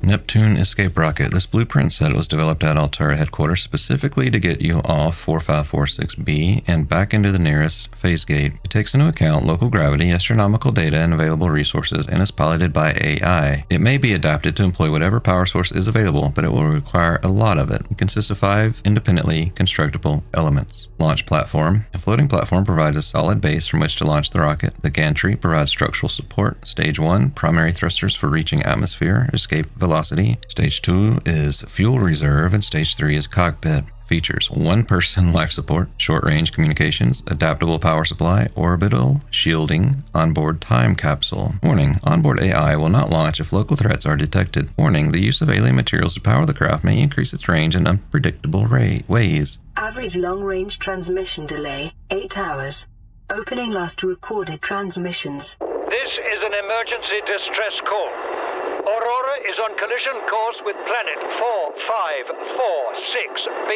Neptune escape rocket. This blueprint set was developed at Alterra headquarters specifically to get you off 4546B and back into the nearest phase gate. It takes into account local gravity, astronomical data, and available resources, and is piloted by AI. It may be adapted to employ whatever power source is available, but it will require a lot of it. It consists of 5 independently constructible elements. Launch platform. A floating platform provides a solid base from which to launch the rocket. The gantry provides structural support. Stage 1, primary thrusters for reaching atmosphere, escape velocity. Stage 2 is fuel reserve, and Stage 3 is cockpit. Features 1-person life support, short-range communications, adaptable power supply, orbital shielding, onboard time capsule. Warning, onboard AI will not launch if local threats are detected. Warning, the use of alien materials to power the craft may increase its range in unpredictable ways. Average long-range transmission delay, 8 hours. Opening last recorded transmissions. This is an emergency distress call. Aurora is on collision course with planet 4546b.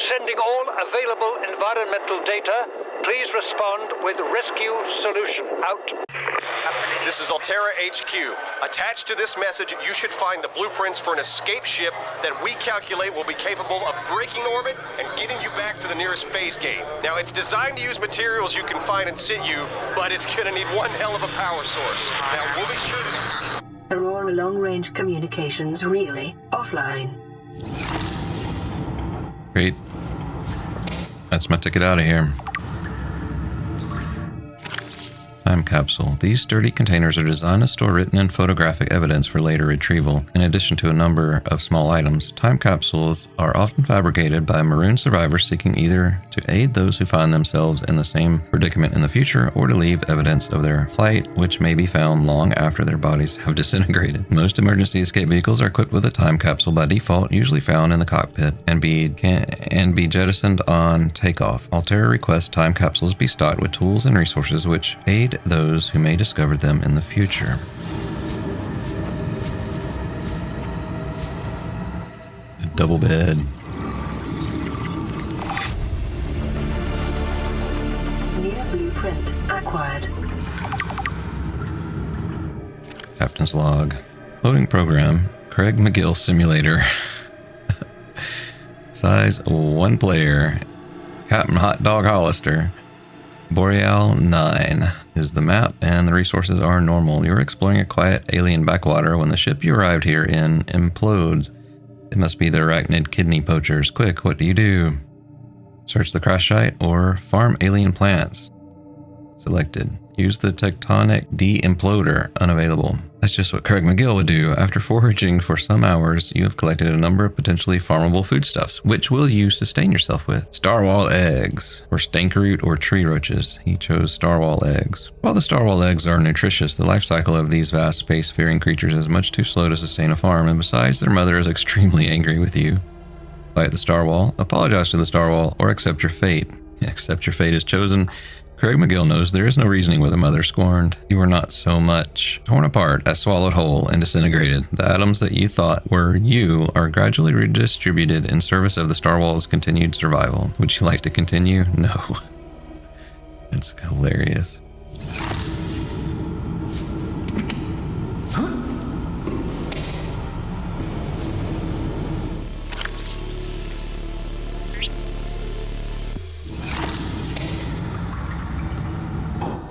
Sending all available environmental data. Please respond with rescue solution. Out. This is Alterra HQ. Attached to this message, you should find the blueprints for an escape ship that we calculate will be capable of breaking orbit and getting you back to the nearest phase gate. Now, it's designed to use materials you can find in situ, but it's gonna need one hell of a power source. Now, we'll be sure to... Aurora long-range communications really offline. Great. That's my ticket out of here. Time capsule. These sturdy containers are designed to store written and photographic evidence for later retrieval. In addition to a number of small items, time capsules are often fabricated by marooned survivors seeking either to aid those who find themselves in the same predicament in the future or to leave evidence of their flight, which may be found long after their bodies have disintegrated. Most emergency escape vehicles are equipped with a time capsule by default, usually found in the cockpit, and be jettisoned on takeoff. Alterra requests time capsules be stocked with tools and resources which aid those who may discover them in the future. A double bed. Near blueprint acquired. Captain's log. Loading program. Craig McGill simulator. Size 1 player. Captain Hot Dog Hollister. Boreal 9 is the map, and the resources are normal. You're exploring a quiet alien backwater when the ship you arrived here in implodes. It must be the arachnid kidney poachers. Quick, what do you do? Search the crash site or farm alien plants. Selected. Use the tectonic de-imploder. Unavailable. That's just what Craig McGill would do. After foraging for some hours, you have collected a number of potentially farmable foodstuffs. Which will you sustain yourself with? Starwall eggs, or stank-root or tree roaches. He chose starwall eggs. While the starwall eggs are nutritious, the life cycle of these vast space-faring creatures is much too slow to sustain a farm, and besides, their mother is extremely angry with you. Fight the starwall, apologize to the starwall, or accept your fate. Accept your fate is chosen. Craig McGill knows there is no reasoning with a mother scorned. You are not so much torn apart as swallowed whole and disintegrated. The atoms that you thought were you are gradually redistributed in service of the Starwall's continued survival. Would you like to continue? No. It's hilarious.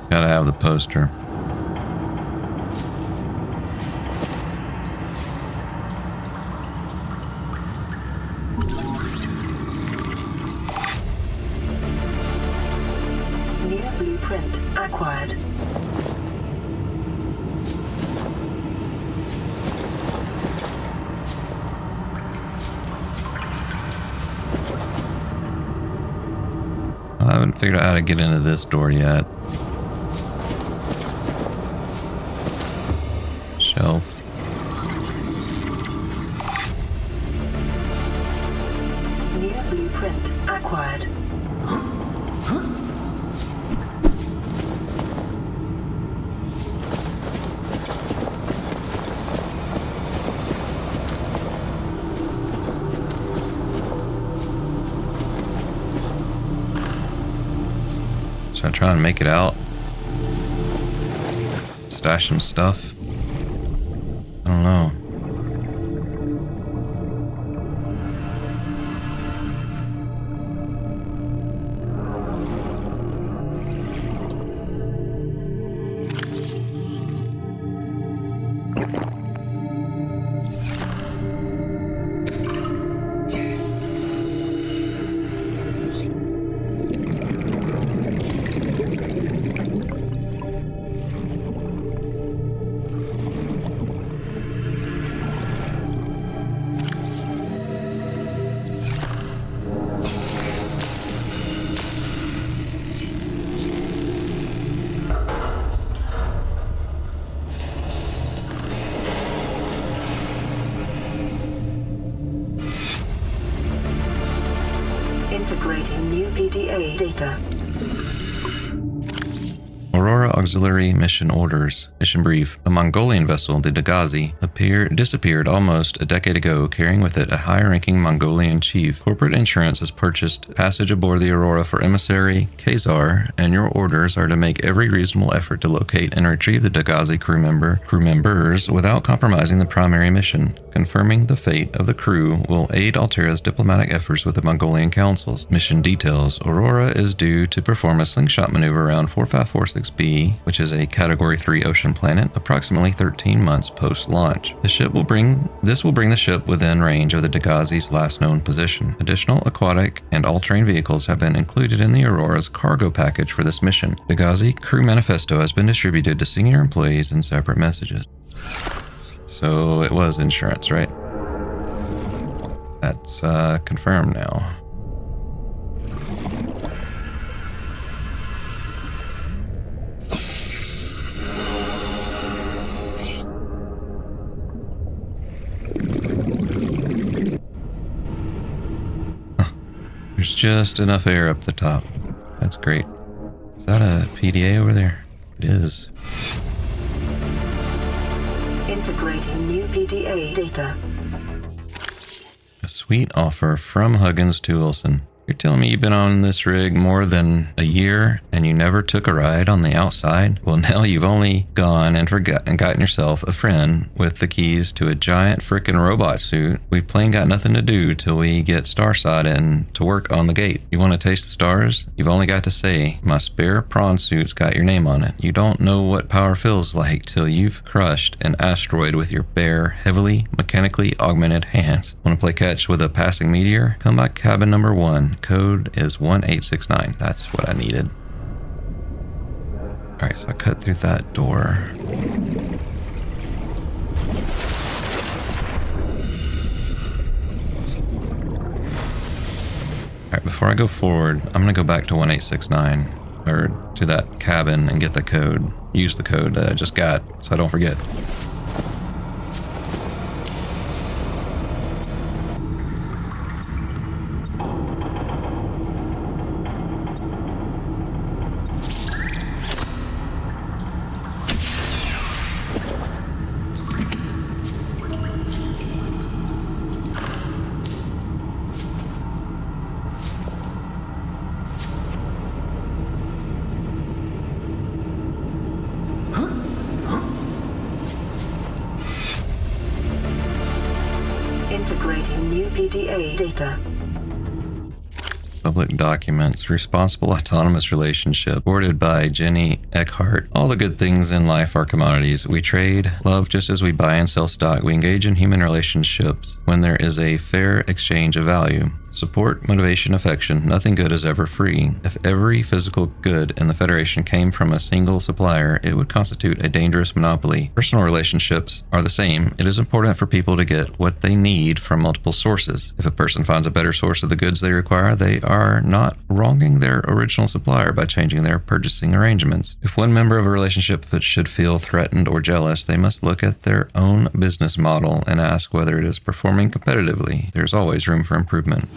Gotta have the poster. Near blueprint acquired. I haven't figured out how to get into this door yet. Shelf. required. Should I try and make it out? Stash some stuff? I don't know. Integrating new PDA data. Aurora Auxiliary Mission Orders. Mission Brief. A Mongolian vessel, the Dagazi, disappeared almost a decade ago, carrying with it a high-ranking Mongolian chief. Corporate insurance has purchased passage aboard the Aurora for emissary Khazar, and your orders are to make every reasonable effort to locate and retrieve the Dagazi crew members without compromising the primary mission. Confirming the fate of the crew will aid Alterra's diplomatic efforts with the Mongolian councils. Mission details. Aurora is due to perform a slingshot maneuver around 4546b, which is a Category 3 ocean planet, approximately 13 months post-launch. This will bring the ship within range of the Dagazi's last known position. Additional aquatic and all-terrain vehicles have been included in the Aurora's cargo package for this mission. Dagazi crew manifesto has been distributed to senior employees in separate messages. So it was insurance, right? That's confirmed now. There's just enough air up the top. That's great. Is that a PDA over there? It is. Integrating new PDA data. A sweet offer from Huggins to Wilson. You're telling me you've been on this rig more than a year and you never took a ride on the outside? Well, now you've only gone and gotten yourself a friend with the keys to a giant frickin' robot suit. We plain got nothing to do till we get Starside in to work on the gate. You want to taste the stars? You've only got to say, my spare prawn suit's got your name on it. You don't know what power feels like till you've crushed an asteroid with your bare, heavily mechanically augmented hands. Want to play catch with a passing meteor? Come by cabin number 1. Code is 1869. That's what I needed. Alright, so I cut through that door. Alright, before I go forward, I'm going to go back to 1869, or to that cabin, and get the code. Use the code that I just got, so I don't forget. Integrating new PDA data. Public documents, responsible autonomous relationship, boarded by Jenny Eckhart. All the good things in life are commodities. We trade love just as we buy and sell stock. We engage in human relationships when there is a fair exchange of value. Support, motivation, affection. Nothing good is ever free. If every physical good in the Federation came from a single supplier, it would constitute a dangerous monopoly. Personal relationships are the same. It is important for people to get what they need from multiple sources. If a person finds a better source of the goods they require, they are not wronging their original supplier by changing their purchasing arrangements. If one member of a relationship should feel threatened or jealous, they must look at their own business model and ask whether it is performing competitively. There's always room for improvement.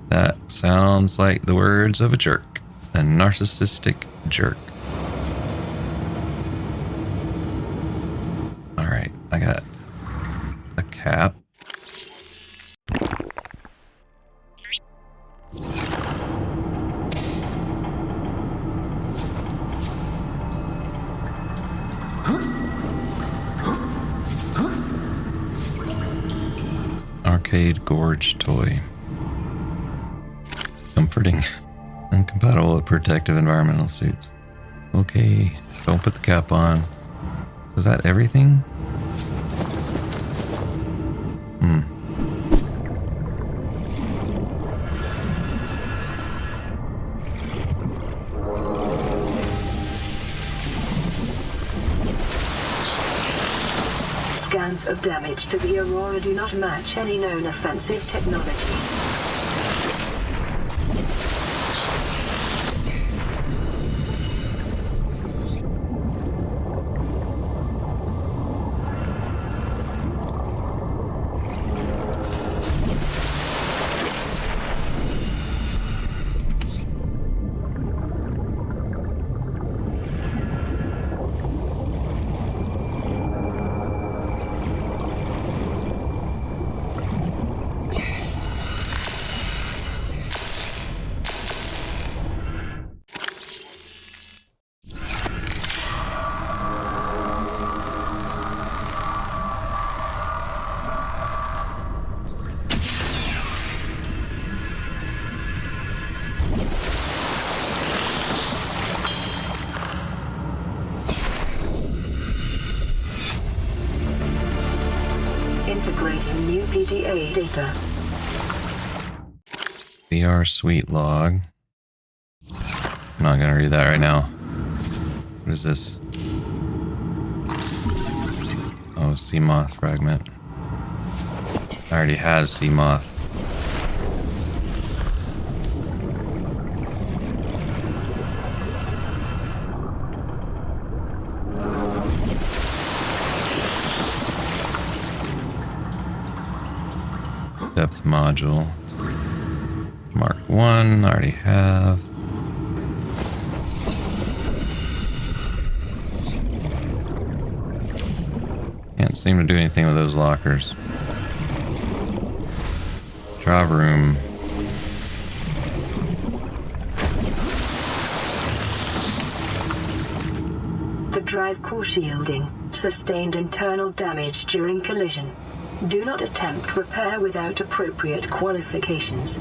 That sounds like the words of a jerk. A narcissistic jerk. Alright, I got a cap. Arcade Gorge toy. Comforting. Incompatible with protective environmental suits. Okay, don't put the cap on. Is that everything? Scans of damage to the Aurora do not match any known offensive technologies. Integrating new PDA data. VR suite log. I'm not gonna read that right now. What is this? Oh, Seamoth fragment. I already has Seamoth. Depth module. Mark 1, I already have. Can't seem to do anything with those lockers. Drive room. The drive core shielding sustained internal damage during collision. Do not attempt repair without appropriate qualifications.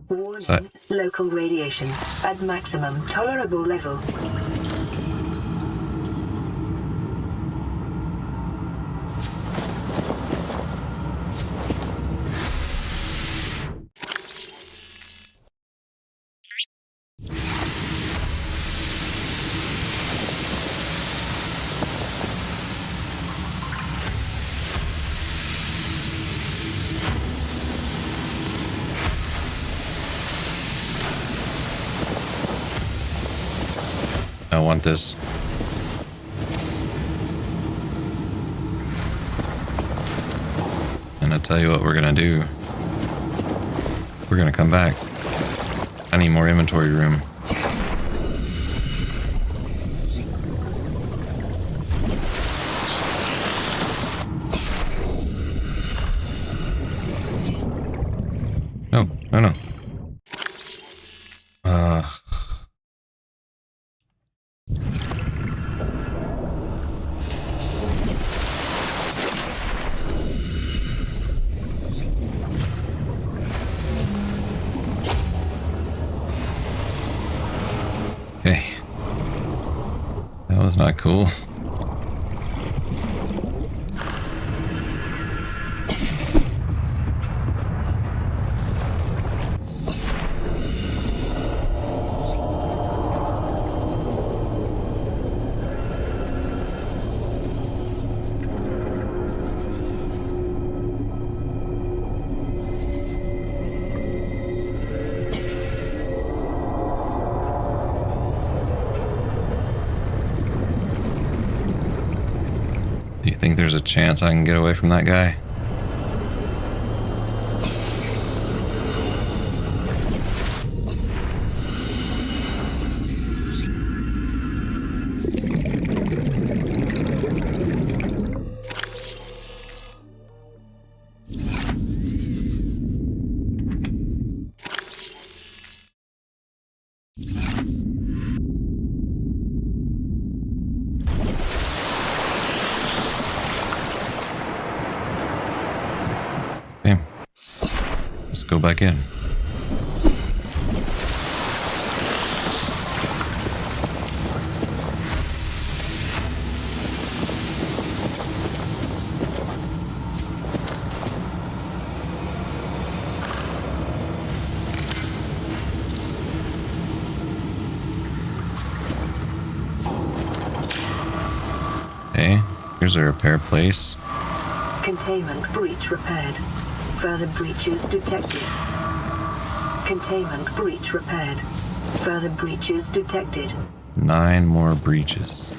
Warning, local radiation at maximum tolerable level. I want this. And I'll tell you what we're gonna do. We're gonna come back. I need more inventory room. No, no, no. That was not cool. Do you think there's a chance I can get away from that guy? Go back in. Okay, here's a repair place. Containment breach repaired. Further breaches detected. Containment breach repaired. Further breaches detected. 9 more breaches.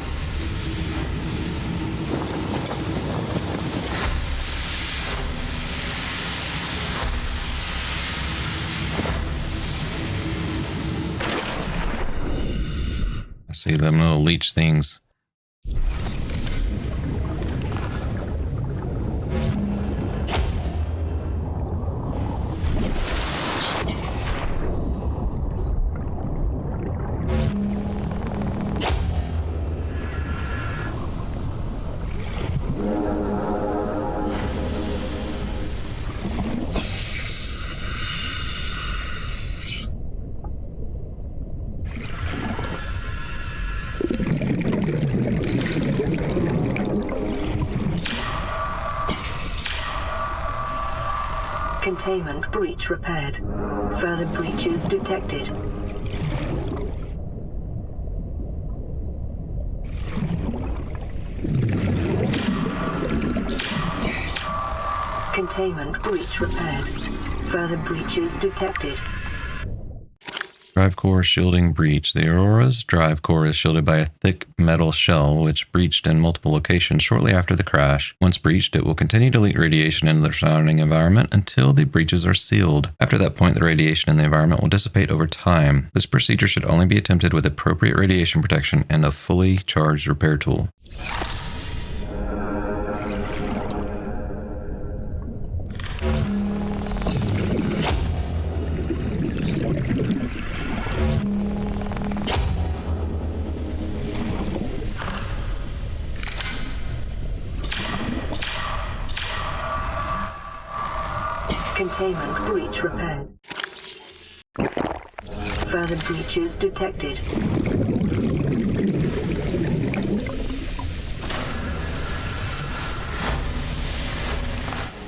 I see them little leech things. Containment breach repaired. Further breaches detected. Containment breach repaired. Further breaches detected. Drive core shielding breach. The Aurora's drive core is shielded by a thick metal shell which breached in multiple locations shortly after the crash. Once breached, it will continue to leak radiation into the surrounding environment until the breaches are sealed. After that point, the radiation in the environment will dissipate over time. This procedure should only be attempted with appropriate radiation protection and a fully charged repair tool. Containment breach repaired. Further breaches detected.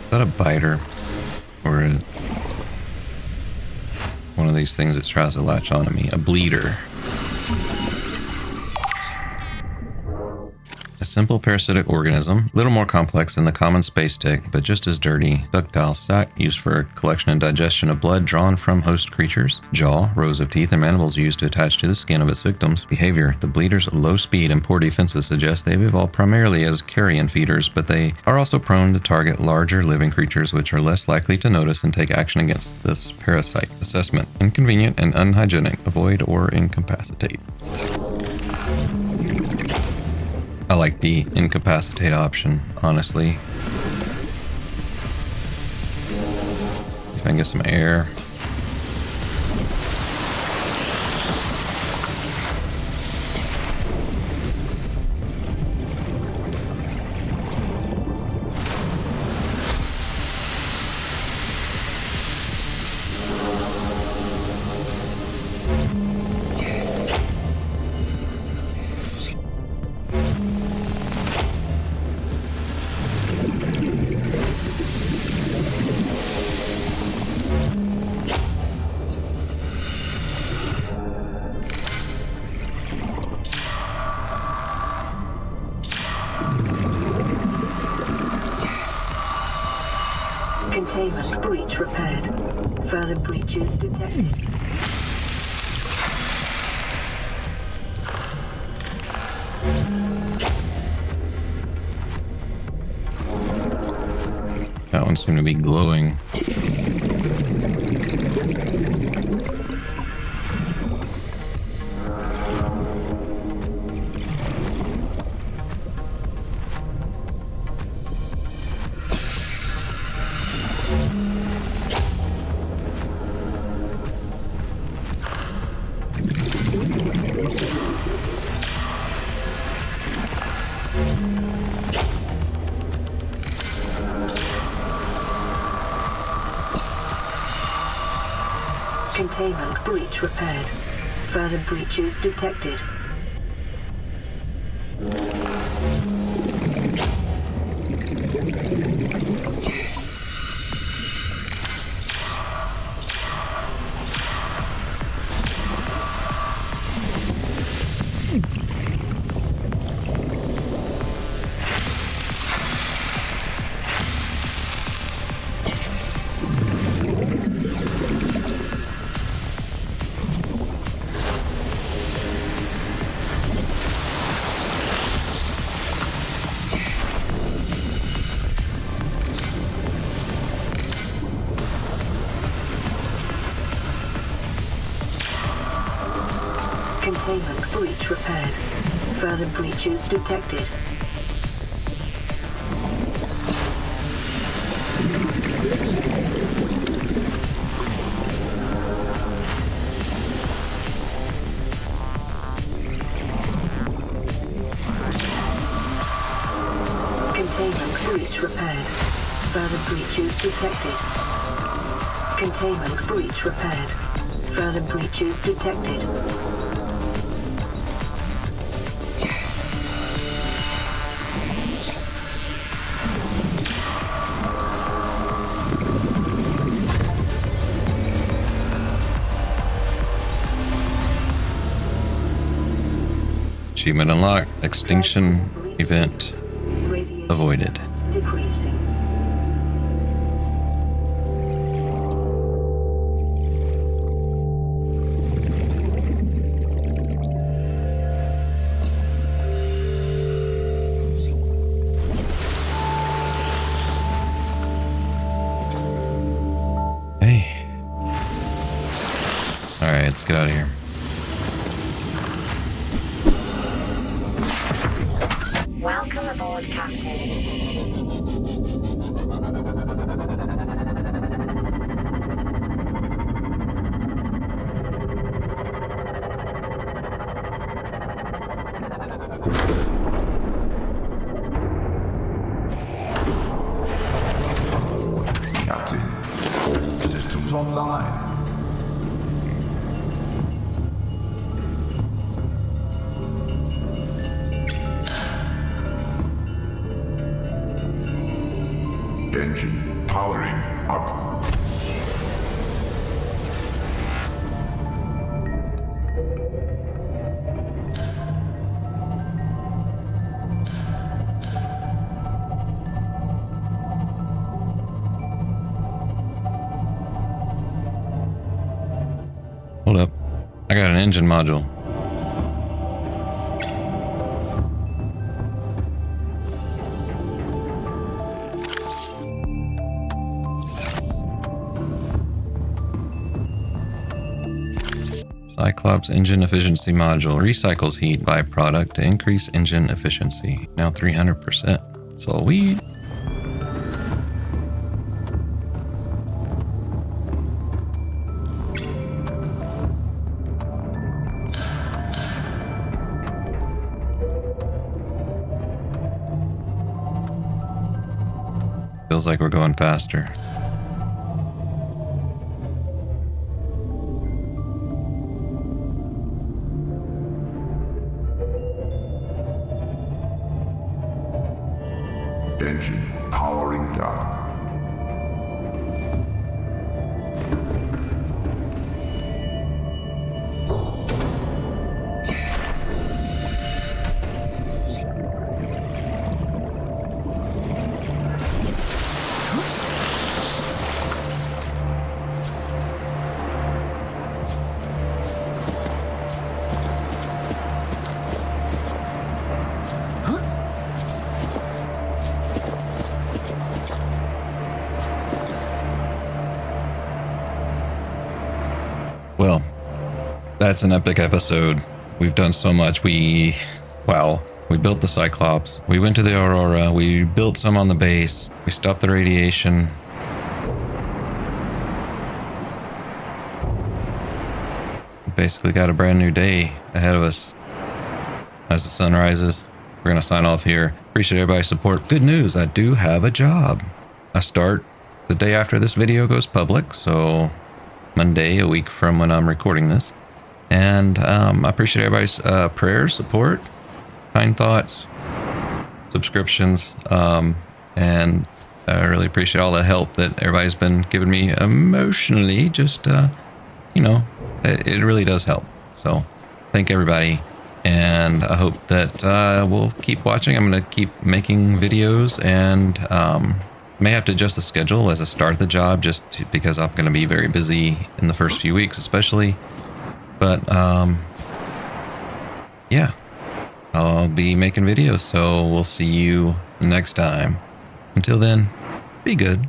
Is that a biter? Or one of these things that tries to latch onto me? A bleeder. A simple parasitic organism, little more complex than the common space tick, but just as dirty. Ductile sac used for collection and digestion of blood drawn from host creatures. Jaw, rows of teeth and mandibles used to attach to the skin of its victims. Behavior, the bleeder's low speed and poor defenses suggest they've evolved primarily as carrion feeders, but they are also prone to target larger living creatures which are less likely to notice and take action against this parasite. Assessment, inconvenient and unhygienic. Avoid or incapacitate. I like the incapacitate option, honestly. See if I can get some air. breach repaired. Further breaches detected. That one seemed to be glowing. Containment breach repaired. Further breaches detected. Containment breach repaired. Further breaches detected. Containment breach repaired. Further breaches detected. Containment breach repaired. Further breaches detected. Achievement unlocked. Extinction event avoided. Decreasing. Hey. Alright, let's get out of here. Welcome aboard, Captain. Captain, all systems online. Engine powering up. Hold up. I got an engine module. Cyclops engine efficiency module recycles heat byproduct to increase engine efficiency. Now 300%. Sweet. Feels like we're going faster. Engine powering down. That's an epic episode. We've done so much. Wow. We built the Cyclops. We went to the Aurora. We built some on the base. We stopped the radiation. Basically got a brand new day ahead of us. As the sun rises, we're going to sign off here. Appreciate everybody's support. Good news, I do have a job. I start the day after this video goes public, so Monday, a week from when I'm recording this. And I appreciate everybody's prayers, support, kind thoughts, subscriptions, and I really appreciate all the help that everybody's been giving me emotionally. Just, you know, it really does help. So thank everybody. And I hope that we'll keep watching. I'm going to keep making videos, and may have to adjust the schedule as I start the job because I'm going to be very busy in the first few weeks especially. But yeah, I'll be making videos, so we'll see you next time. Until then, be good.